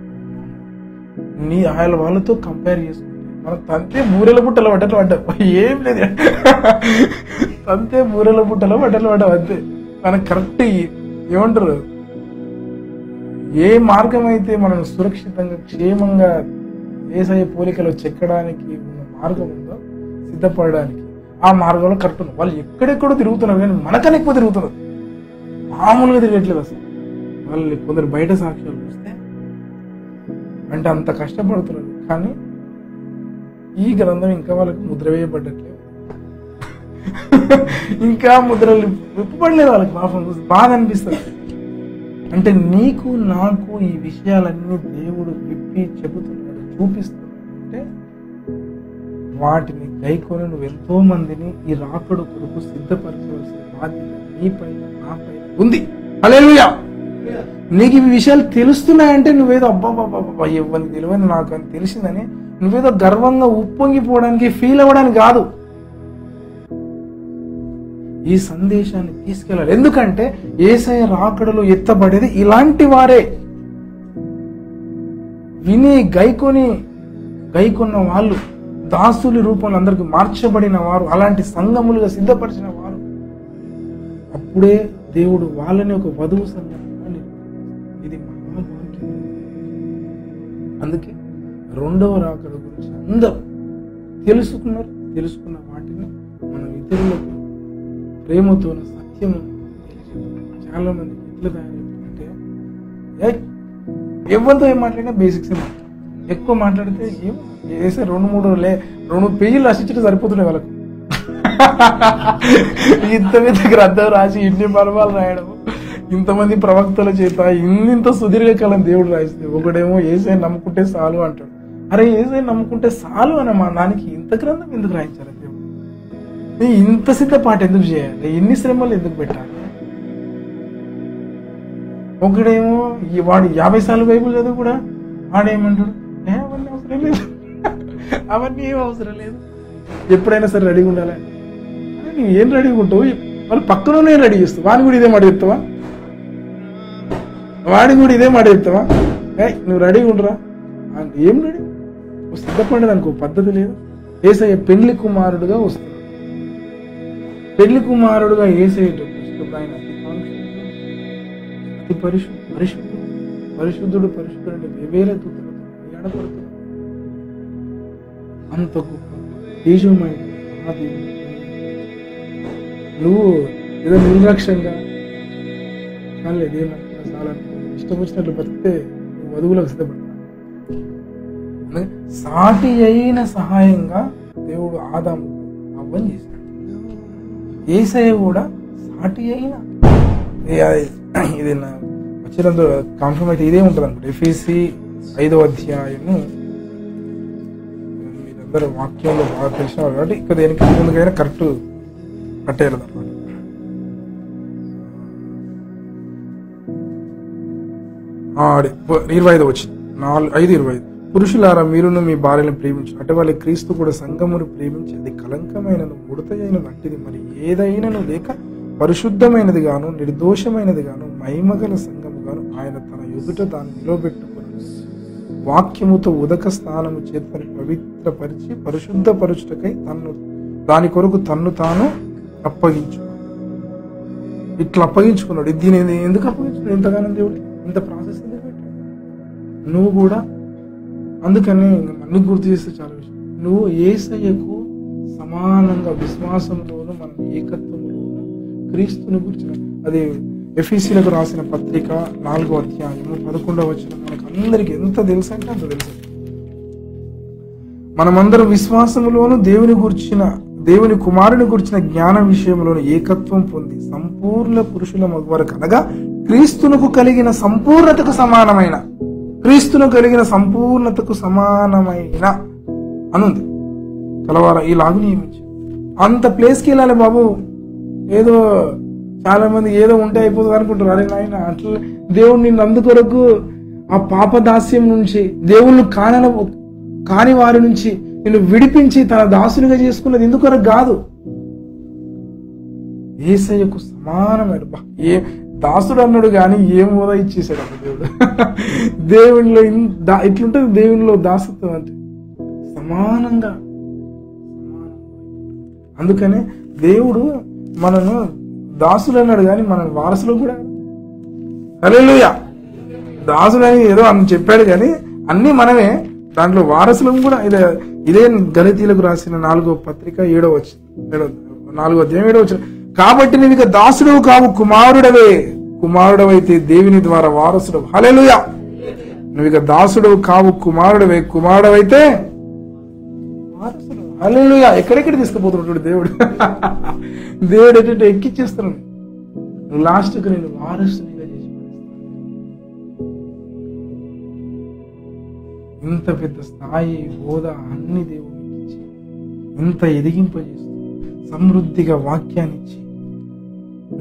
వాళ్ళతో కంపేర్ చేసుకుంటే మనం తంతే బూరెల బుట్టలో పడ్డాం, ఏం లేదు. తంతే బూరెల బుట్టలో పడ్డాం అంతే. మనకు కరెక్ట్ ఏమంటారు, ఏ మార్గం అయితే మనం సురక్షితంగా క్షేమంగా యేసయ్య పోలికలో చెక్కడానికి ఉన్న మార్గం ఉందో సిద్ధపడడానికి, ఆ మార్గంలో కరెక్ట్ ఉంది. వాళ్ళు ఎక్కడెక్కడో తిరుగుతున్నారు కానీ మనకన్నా ఎక్కువ తిరుగుతున్నారు, మామూలుగా తిరగట్లేదు అసలు. వాళ్ళు కొందరు బయట సాక్ష్యాలు చూస్తే అంటే అంత కష్టపడుతున్నారు, కానీ ఈ గ్రంథం ఇంకా వాళ్ళకి ముద్ర వేయబడ్డట్లేదు, ఇంకా ముద్రలు విప్పబడలేదు వాళ్ళకి. పాపం బాధ అనిపిస్తుంది. అంటే నీకు నాకు ఈ విషయాలన్నీ దేవుడు విప్పి చెబుతున్నాడు, చూపిస్తున్నాడు. అంటే వాటిని గైకొని నువ్వు ఎంతో మందిని ఈ రాకడు కొరకు సిద్ధపరచవలసిన బాధ్యత నీపైన నాపైన ఉంది. హల్లెలూయా! నీకు ఈ విషయాలు తెలుస్తున్నాయంటే నువ్వేదో అబ్బాబ్బాబ్బా ఇవ్వని తెలియని నాకు అని తెలిసిందని నువ్వేదో గర్వంగా ఉప్పొంగిపోవడానికి ఫీల్ అవ్వడానికి కాదు, ఈ సందేశాన్ని తీసుకెళ్ళాలి. ఎందుకంటే యేసయ్య రాకడలో ఎత్తబడేది ఇలాంటి వారే. విని గైకొన్న వాళ్ళు, దాసుల రూపంలో అందరికి మార్చబడిన వారు, అలాంటి సంఘములుగా సిద్ధపరిచిన వారు. అప్పుడే దేవుడు వాళ్ళని ఒక వధువు సంఘంగా ఇది మహాభాగ్యం. అందుకే రెండవ రాకడ గురించి అందరూ తెలుసుకున్న వాటిని మనం ఇతరులకు ప్రేమతో సత్యము చాలా మందికి ఎట్లా తయారైందంటే ఎవరితో ఏం మాట్లాడినా బేసిక్స్ ఎక్కువ మాట్లాడితే వేసే 2-3 పేజీలు రాసిచ్చుంటే సరిపోతున్నాయి వాళ్ళకు. ఇంత మీద గ్రంథం రాసి ఇన్ని పర్వాలు రాయడం, ఇంతమంది ప్రవక్తల చేత ఇంత సుదీర్ఘకాలం దేవుడు రాయిస్తే, ఒకడేమో యేసయ్యను నమ్ముకుంటే చాలు అంటాడు. అరే యేసయ్యను నమ్ముకుంటే చాలు అని మా నాన్నకి ఇంత గ్రంథం ఎందుకు రాయించారు దేవుడు? ఇంత సిద్ధపాటు ఎందుకు చేయాలి? ఎన్ని శ్రమలు ఎందుకు పెట్టాలి? ఒకడేమో వాడు 50 సార్లు బైబిల్ చదువు కూడా వాడేమంటాడు, అవన్నీ అవసరం లేదు, అవన్నీ ఏం అవసరం లేదు, ఎప్పుడైనా సరే రెడీగా ఉండాలి. నువ్వు ఏం రెడీగా ఉంటావు? వాళ్ళు పక్కన రెడీ చేస్తావు, వాడిని కూడా ఇదే మాట చెప్తావా? నువ్వు రెడీగా ఉండరా? ఏం రెడీ? సిద్ధపడేది అనుకో పద్ధతి లేదు. యేసయ్య పెళ్లి కుమారుడుగా వస్తున్నాడు. పెళ్లి కుమారుడుగా యేసయ్య ఆయన అతి పరిశుద్ధుడు అంటే వేవేల దూతలతో ఏడపడుతున్నాడు. అంత గొప్ప తేజమైన నువ్వు ఏదో నిర్లక్ష్యంగా కానీ ఏదేమనుకున్నా చాలా ఇష్టం వచ్చినట్లు బతికితే నువ్వు వధువులకు సిద్ధపడతావు. సాటి అయిన సహాయంగా దేవుడు ఆదాము అవ్వని చేశాడు. యేసయ్య కూడా సాటి అయిన ఇది వచ్చినందు కన్ఫర్మ్ అయితే ఇదే ఉంటుంది అనుకుంటా. ఎఫెసీ 5వ అధ్యాయము మీరందరూ వాక్యంలో బాగా తెలిసినారు కాబట్టి ఇక్కడ దేనికి ముందుకైనా కరెక్ట్ కట్టేయాలి అనమాట. 25 వచ్చింది 5:25. పురుషులారా మీరును మీ భార్యను ప్రేమించు అటు వాళ్ళ క్రీస్తు కూడా సంఘమును ప్రేమించి అది కలంకమైనను ముడతయైన వంటిది మరి ఏదైనాను లేక పరిశుద్ధమైనది గాను నిర్దోషమైనది గాను మహిమగల సంఘము గాను ఆయన తన ఎదుట దాన్ని నిలబెట్టుకుని వాక్యముతో ఉదక స్నానము చేతని పవిత్రపరిచి పరిశుద్ధపరచుటకై దాని కొరకు తన్ను తాను అప్పగించుకున్నాడు. ఇట్లా అప్పగించుకున్నాడు. దీని ఎందుకు అప్పగించుకున్నాడు? ఎంతగానో దేవుడు ఇంత ప్రాసెస్ ఎందుకు పెట్టాడు? నువ్వు కూడా అందుకని అన్ని గుర్తు చేస్తే చాలా విషయం. నువ్వు యేసయ్యకు సమానంగా విశ్వాసంలోను మన ఏకత్వంలోను క్రీస్తుని గురించిన అది ఎఫెసీయులకు రాసిన పత్రిక 4వ అధ్యాయము 11వ వచనం మనకు అందరికి ఎంత తెలుసు అంటే అంత తెలుసు. మనమందరం విశ్వాసములోను దేవుని కుమారుని గురించిన జ్ఞాన విషయంలోను ఏకత్వం పొంది సంపూర్ణ పురుషుల వరకు అనగా క్రీస్తునకు కలిగిన సంపూర్ణతకు సమానమైన అనుంది కలవారా ఇలాగ నియమించి అంత ప్లేస్కి వెళ్ళాలి బాబు. ఏదో చాలా మంది ఏదో ఉంటే అయిపోతుంది అనుకుంటారు. అరే నాయన అట్లా దేవుడు నిన్ను అందుకొరకు ఆ పాపదాస్యం నుంచి దేవుళ్ళు కాని వారి నుంచి నిన్ను విడిపించి తన దాసునిగా చేసుకున్నది ఎందుకొరకు కాదు, యేసయ్యకు సమానమైన ఏ దాసుడు అన్నాడు కానీ ఏం హోదా ఇచ్చేసాడు అన్న దేవుడు. దేవునిలో ఇట్లుంటుంది. దేవునిలో దాసత్వం అంటే సమానంగా. అందుకనే దేవుడు మనను దాసుడు అన్నాడు కానీ మన వారసులు కూడా హల్లెలూయా దాసుడు అని ఏదో అని చెప్పాడు కానీ అన్ని మనమే దాంట్లో వారసులం కూడా. ఇదే గలతీయులకు రాసిన 4వ పత్రిక 7వ వచనం 4వ అధ్యాయం 7వ వచనం. కాబట్టి నువ్వు ఇక దాసుడవు కావు కుమారుడవైతే దేవుని ద్వారా వారసుడు. హల్లెలూయా. నువ్వు ఇక దాసుడవు కావు కుమారుడవైతే వారసుడు. హల్లెలూయా. ఎక్కడెక్కడ తీసుకుపోతున్నాడు దేవుడు. దేవుడు ఏంటంటే ఎక్కిచ్చేస్తున్నాడు. నువ్వు లాస్ట్కు నేను వారసునిగా చేసి ఇంత పెద్ద స్థాయి హోదా అన్ని దేవుడికి ఇచ్చి ఇంత ఎదిగింపజేస్తూ సమృద్ధిగా వాక్యాన్ని ఇచ్చి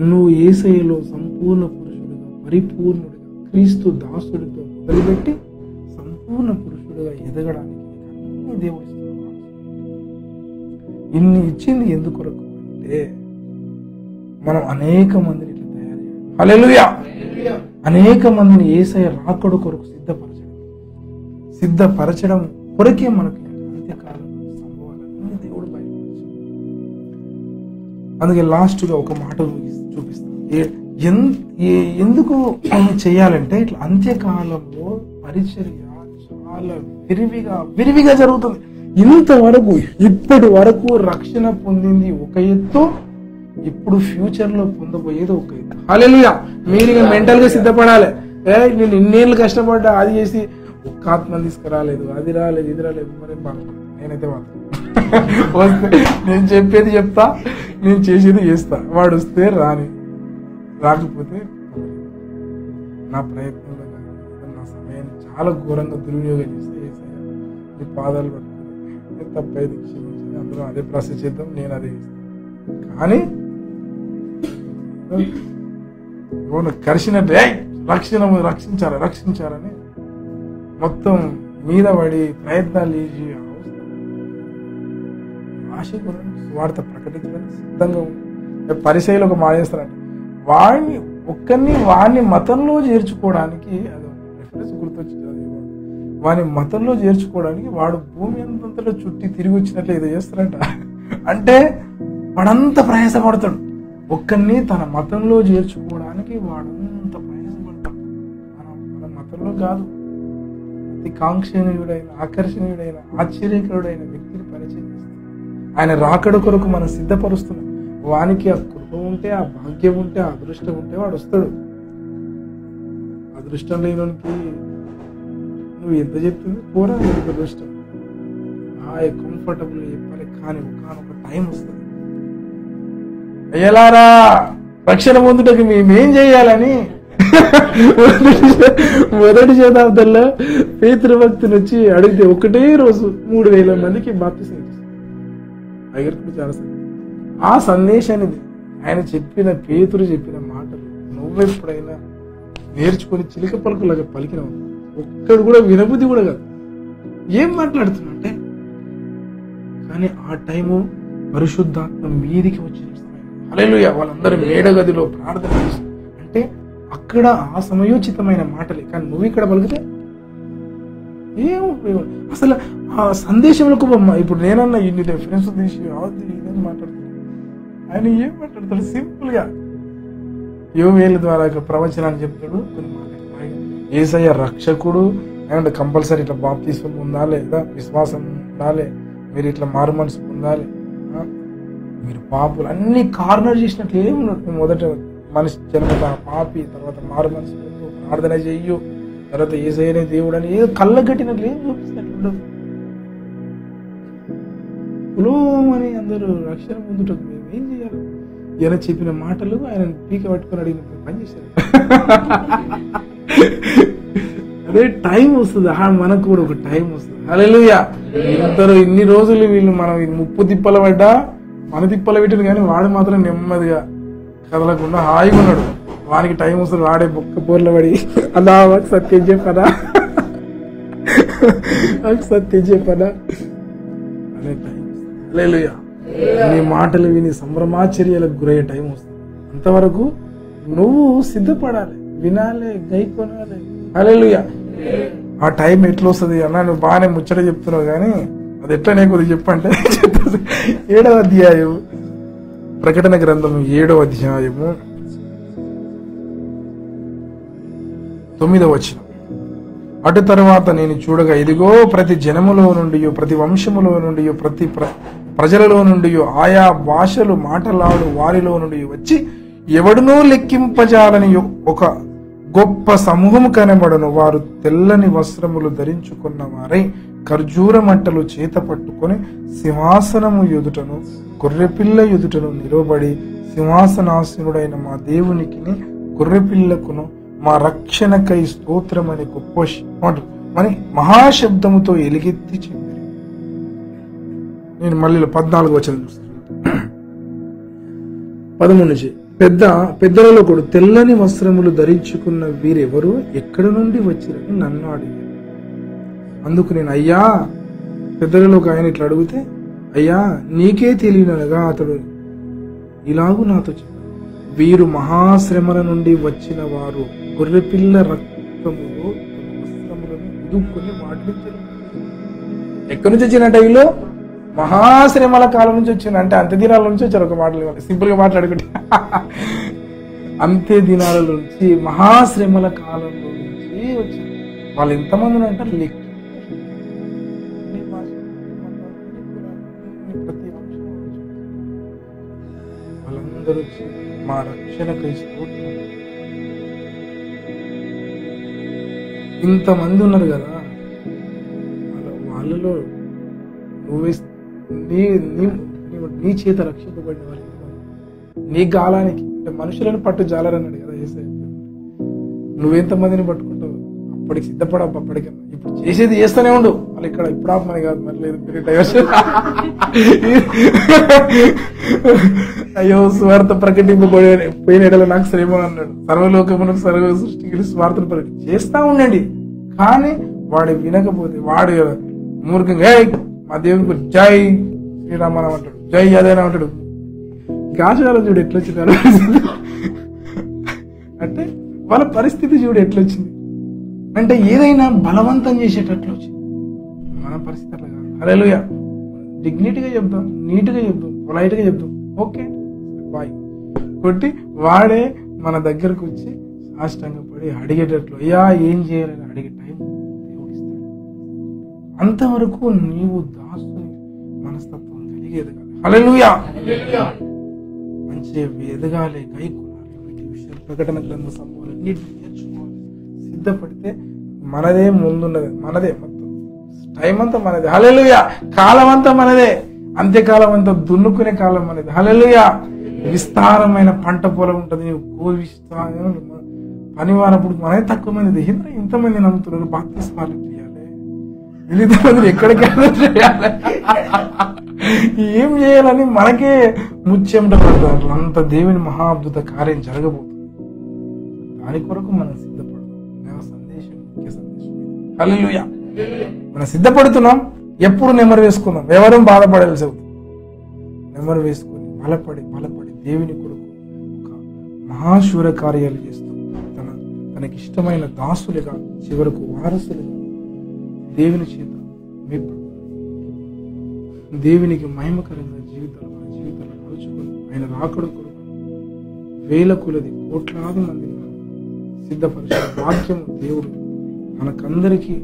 నువ్వు యేసయ్యలో సంపూర్ణ పురుషుడిగా పరిపూర్ణుడిగా క్రీస్తు దాసుడితో మొదలుపెట్టి సంపూర్ణ పురుషుడిగా ఎదగడానికి అన్ని దేవుడు ఇస్తున్నాడు. ఇన్ని ఇచ్చింది ఎందుకొరకు అంటే మనం అనేక మందిని ఇట్లా తయారు చేయాలి. హల్లెలూయా. అనేక మందిని యేసయ్య రాకడ కొరకు సిద్ధపరచడం కొరకే మనకి అంత్యకాలంలో సంభవాలన్నీ దేవుడు బయలుపరిచాడు. అందుకే లాస్ట్గా ఒక మాట చూపిస్తాను. ఎందుకు చేయాలంటే ఇట్లా అంత్యకాలంలో పరిచర్య చాలా విరివిగా జరుగుతుంది. ఇప్పటి వరకు రక్షణ పొందింది ఒక ఎత్తు, ఇప్పుడు ఫ్యూచర్ లో పొందబోయేది ఒక ఎత్తు. హల్లెలూయా. మీరు ఇక మెంటల్ గా సిద్ధపడాలి. నేను ఇన్నేళ్ళు కష్టపడ్డా అది చేసి ఒక్క ఆత్మ తీసుకురాలేదు, అది రాలేదు, ఇది రాలేదు, మరి బాగుంటుంది. నేనైతే వస్తే నేను చెప్పేది చెప్తా, నేను చేసేది చేస్తా. వాడు వస్తే రాకపోతే నా ప్రయత్నంలో నా సమయాన్ని చాలా ఘోరంగా దుర్వినియోగం చేస్తే నీ పాదాలు పట్టుకుని తప్పైదు క్షమించి అందరూ అదే ప్రాసెస్ చేద్దాం, నేను అదే చేస్తాను. కానీ కరిచినట్టే రక్షించాలని మొత్తం మీద పడి ప్రయత్నాలు చేసి ఆశ కూడా స్వార్థ ప్రకటించడానికి సిద్ధంగా ఉంది. పరిచయలు ఒక మానేస్తారంట వాడిని మతంలో చేర్చుకోవడానికి అది రిఫరెన్స్ గుర్తొచ్చింది. వాని మతంలో చేర్చుకోవడానికి వాడు భూమి అంతంతలో చుట్టి తిరిగి వచ్చినట్లు ఏదో చేస్తారంట. అంటే వాడంత ప్రయాసపడతాడు, ఒక్కరిని తన మతంలో చేర్చుకోవడానికి వాడంత ప్రయాసపడతాడు. మన మతంలో కాదు, అతి కాంక్షణీయుడైన, ఆకర్షణీయుడైన, ఆశ్చర్యకరుడైన వ్యక్తిని పరిచయం చేస్తాడు. ఆయన రాకడ కొరకు మనం సిద్ధపరుస్తున్నాం. వానికి ఆ కృప ఉంటే, ఆ భాగ్యం ఉంటే, ఆ అదృష్టం ఉంటే వాడు వస్తాడు. అదృష్టం లేనికి నువ్వు ఎంత చెప్తుంది పోరా, నీకు అదృష్టం కంఫర్టబుల్ చెప్పాలి. కానీ ఒక టైం వస్తుంది, అయ్యలారా రక్షణ పొందుటకు మేమేం చేయాలని మొదటి శతాబ్దంలో పేతురు భక్తుని వచ్చి అడిగితే ఒకటే రోజు 3,000 మందికి బాప్తిసం ఇచ్చారు. ఆ సందేశాన్ని ఆయన చెప్పిన, పేతురు చెప్పిన మాటలు నువ్వెప్పుడైనా నేర్చుకొని చిలిక పలుకులాగా పలికినావు? ఒక్కడు కూడా వినబుద్ధి కూడా కాదు, ఏం మాట్లాడుతున్నా అంటే. కానీ ఆ టైము పరిశుద్ధాత్మ మీదికి వచ్చిన హల్లెలూయా, వాళ్ళందరూ మేడగదిలో ప్రార్థన చేస్తారు. అంటే అక్కడ ఆ సమయోచితమైన మాటలే, కానీ నువ్వు ఇక్కడ పలికితే ఏం ఉపయోగం అసలు? ఆ సందేశంలో ఇప్పుడు నేనన్నా ఇన్ని రెఫరెన్స్ తీసి ఇదేం మాట్లాడుతున్నాను, ఆయన ఏం మాట్లాడతాడు? సింపుల్ గా యోవేలు ద్వారా ప్రవచనాన్ని చెప్తాడు. కొన్ని యేసయ్య రక్షకుడు అండ్ కంపల్సరీ ఇట్లా బాప్తిస్మం పొందాలి, లేదా విశ్వాసం ఉండాలి, మీరు ఇట్లా మారు మనసు పొందాలి, మీరు పాపులు అన్ని కార్నర్ చేసినట్లు ఏమున్నట్టు. మొదట మనిషి జన్మత పాపి, తర్వాత మారు మనసు పొందు, ప్రార్థన చెయ్యు, తర్వాత యేసయ్యనే దేవుడు అని ఏదో కళ్ళగట్టినట్లు ఏం చూపిస్తున్నట్లు పులోమని అందరూ రక్షణ పొందుటకు మేము ఏం చేయాలి? ఈయన చెప్పిన మాటలు ఆయన పీక పట్టుకొని అడిగినప్పుడు పనిచేశారు. అదే టైం వస్తుంది, మనకు కూడా ఒక టైం వస్తుంది. హల్లెలూయా. ఇద్దరు ఇన్ని రోజులు వీళ్ళు మనం ముప్పు తిప్పల పడ్డా మన తిప్పల పెట్టాడు, కానీ వాడు మాత్రం నెమ్మదిగా కదలకుండా హాయిగా ఉన్నాడు. వానికి టైం వస్తుంది, వాడే బొక్క బోర్ల పడి అలా సత్యం చెప్పనా సత్యం చెప్పనా అనే టైం. హల్లెలూయా. నీ మాటలు విని సంభ్రమాచర్యాలకు గురయ్యే టైం వస్తుంది. అంతవరకు నువ్వు సిద్ధపడాలి, వినాలి, గైకొనాలి. హల్లెలూయా. ఆ టైం ఎట్లా వస్తుంది అన్న? నువ్వు బాగానే ముచ్చట చెప్తున్నావు, కానీ అది ఎట్లనే కొద్దిగా చెప్పంటే 7వ అధ్యాయం ప్రకటన గ్రంథము 7వ అధ్యాయము 9వ వచనం. అటు తర్వాత నేను చూడగా ఇదిగో ప్రతి జనములో నుండి, ప్రతి వంశములో నుండి, ప్రతి ప్రజలలో నుండి, ఆయా భాషలు మాటలాడు వారిలో నుండి వచ్చి ఎవడునూ లెక్కింపజాలని ఒక గొప్ప సమూహము కనబడను. వారు తెల్లని వస్త్రములు ధరించుకున్న వారై ఖర్జూర మట్టలు చేత పట్టుకొని సింహాసనము ఎదుటను గొర్రెపిల్ల ఎదుటను నిలబడి సింహాసనాసనుడైన మా దేవునికి గొర్రెపిల్లకును మా రక్షణకై స్తోత్రమని గొప్ప అని మహాశబ్దముతో ఎలుగెత్తి చెప్పారు. నేను మళ్ళీ 14వ వచనం చూస్తాను. 13 నుంచి పెద్దలలో కూడా తెల్లని వస్త్రములు ధరించుకున్న వీరెవరు, ఎక్కడి నుండి వచ్చిరని నన్ను అడిగారు. అందుకు నేను, అయ్యా, పెద్దలలో ఆయన ఇట్లా అడిగితే, అయ్యా నీకే తెలియనగా అతడు ఇలాగూ నాతో చెప్పాడు, వీరు మహాశ్రమల నుండి వచ్చిన వారు గొర్రెపిల్ల రక్తములో వస్త్రములను ఉదుక్కుని వాటిని ఎక్కడి నుంచి వచ్చినట్టు వీళ్ళు మహాశ్రమల కాలం నుంచి వచ్చింది. అంటే అంత్య దినాల నుంచి వచ్చారు. ఒక మాటలు సింపుల్ గా మాట్లాడుకుంటే అంత్య దినాల నుంచి మహాశ్రమల కాలంలో నుంచి వచ్చింది. వాళ్ళు ఎంతమంది అంటారు లెక్క. ప్రతి వాళ్ళందరూ వచ్చి మా రక్షణకై స్తోత్రం. ఇంతమంది ఉన్నారు కదా, వాళ్ళలో నువ్వే నీ చేత రక్షింపబడిన వాళ్ళు నీ గాలానికి, అంటే మనుషులను పట్టు జాలరన్నాడు కదా యేసయ్య. నువ్వెంతమందిని పట్టుకుంటావు? అప్పటికి సిద్ధపడవు. అప్పటికన్నా ఇప్పుడు చేసేది చేస్తూనే ఉండు. వాళ్ళు ఇక్కడ ఇప్పుడు ఆపమని కాదు, మరి లేదు మీరు డైవర్షన్. అయ్యో స్వార్థ ప్రకటింపబడిన ఎడల నాకు శ్రమ అన్నాడు. సర్వలోకమునకు సర్వ సృష్టికి స్వార్థను ప్రకటి చేస్తా ఉండండి. కానీ వాడు వినకపోతే వాడు మూర్ఖంగా మా దేవునికి జై శ్రీరామరావు అంటాడు, జై అదేనా అంటాడు. గాజాల చూడు ఎట్లొచ్చినారు అంటే వాళ్ళ పరిస్థితి చూడు ఎట్లొచ్చింది. అంటే ఏదైనా బలవంతం చేసేటట్లు వచ్చింది. మన పరిస్థితి అట్లా కాదు. హల్లెలూయా. డిగ్నిటీగా చెప్దాం, నీట్గా చెప్దాం, పొలైట్గా చెప్దాం, ఓకే బాయ్ కొట్టి వాడే మన దగ్గరకు వచ్చి సాష్టంగా పడి అడిగేటట్లు అయ్యా ఏం చేయాలని అడిగే టైం దేవుడు ఇస్తాడు. అంతవరకు నీవు దాసుని మనస్తత్వం కలిగి ఎదగాలి. హల్లెలూయా. మంచి ఎదగాలి, గైకొనాలి. వీటి విషయాలు ప్రకటన గ్రంథ సంభవాలు అన్నిటిని నేర్చుకోవాలి. సిద్ధపడితే మనదే ముందున్నది, మనదే మొత్తం టైం అంతా మనదే. హల్లెలూయా. కాలం అంతా మనదే, అంత్యకాలం అంతా దున్నుకునే కాలం మనది. హల్లెలూయా. విస్తారమైన పంట పొలం ఉంటుంది. పనివారప్పుడు మనమే తక్కువ మంది, ఇంతమంది నమ్ముతున్నారు, బాప్తిస్మాలు చేయాలి, మిగతా మందిని ఎక్కడికి చేయాలి, ఏం చేయాలని మనకే ముచ్చెమట పడతారు. అంత దేవుని మహా అద్భుత కార్యం జరగబోతుంది. దాని కొరకు మనం సిద్ధపడతాం. సందేశం ముఖ్య సందేశం. హల్లెలూయా. మనం సిద్ధపడుతున్నాం. ఎప్పుడు నెమరు వేసుకున్నాం, ఎవరు బాధపడాల్సి అవుతుంది. నెమరు వేసుకుని బలపడి దేవుని కొరకు ఒక మహాశూర కార్యాలు చేస్తూ తనకిష్టమైన దాసులుగా చివరకు వారసులుగా దేవుని చేత దేవునికి మహిమకరంగా మన జీవితాలు నడుచుకొని ఆయన రాకడ కొరకు వేల కొలది కోట్లాది మందిని సిద్ధపరిచిన వాక్యం దేవుడు మనకందరికీ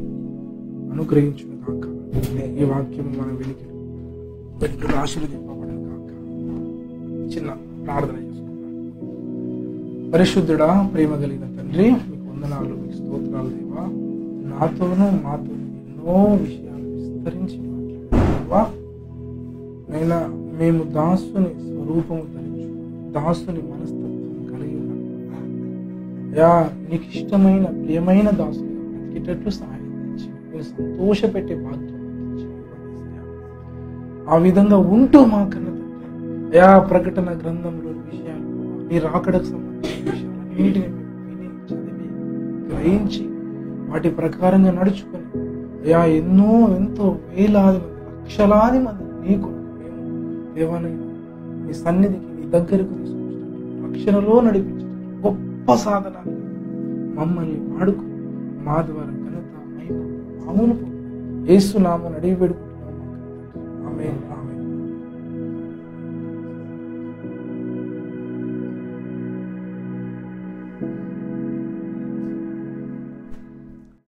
అనుగ్రహించును కాక. ఈ వాక్యం మన వెలికి ఆశీర్వదింపబడను కాక. చిన్న ప్రార్థన చేసుకుందాం. పరిశుద్ధుడా, ప్రేమ కలిగిన తండ్రి, మీకు వందనాలు, మీకు స్తోత్రాలు దేవా. నాతోనూ మాతో ఎన్నో విషయాలు విస్తరించి మాట్లాడేవా. నైనా మేము దాసుని స్వరూపము ధరించు, దాసుని మనస్తత్వం కలిగి ఉన్నాం. అయ్యా, నీకు ఇష్టమైన ప్రియమైన దాసుని బ్రతికేటట్లు సహాయం తెచ్చి నేను సంతోషపెట్టే భాగ్యం ఆ విధంగా ఉంటూ మాకన్నా తండ్రి అయా ప్రకటన గ్రంథంలో విషయాలు, నీ రాకడకు సంబంధించిన విషయాలన్నింటినీ విని చదివి గ్రహించి వాటి ప్రకారంగా నడుచుకొని అయా ఎంతో వేలాది మంది, లక్షలాది మంది నీకు మేము దేవాలయం నీ సన్నిధికి, నీ దగ్గరకు తీసుకొచ్చినట్లు రక్షణలో నడిపించినట్లు గొప్ప సాధనాలు మమ్మల్ని వాడుకుని మా ద్వారా ఘనత మహిమ మామూలు యేసు నామమున అడిగి వేడుకుంటున్నాము.